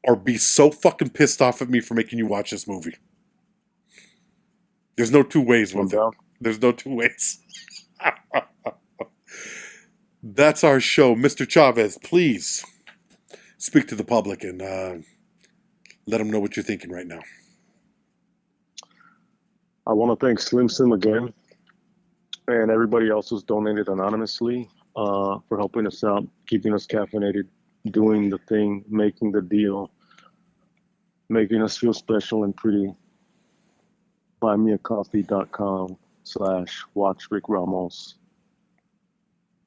or be so fucking pissed off at me for making you watch this movie. There's no two ways with it. There's no two ways. That's our show. Mr. Chavez, please speak to the public and let them know what you're thinking right now. I want to thank Slim Sim again and everybody else who's donated anonymously for helping us out, keeping us caffeinated, doing the thing, making the deal, making us feel special and pretty. buymeacoffee.com/WatchRickRamos.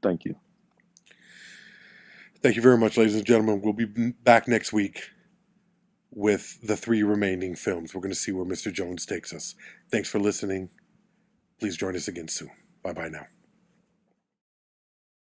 Thank you. Thank you very much, ladies and gentlemen. We'll be back next week with the 3 remaining films. We're going to see where Mr. Jones takes us. Thanks for listening. Please join us again soon. Bye-bye now.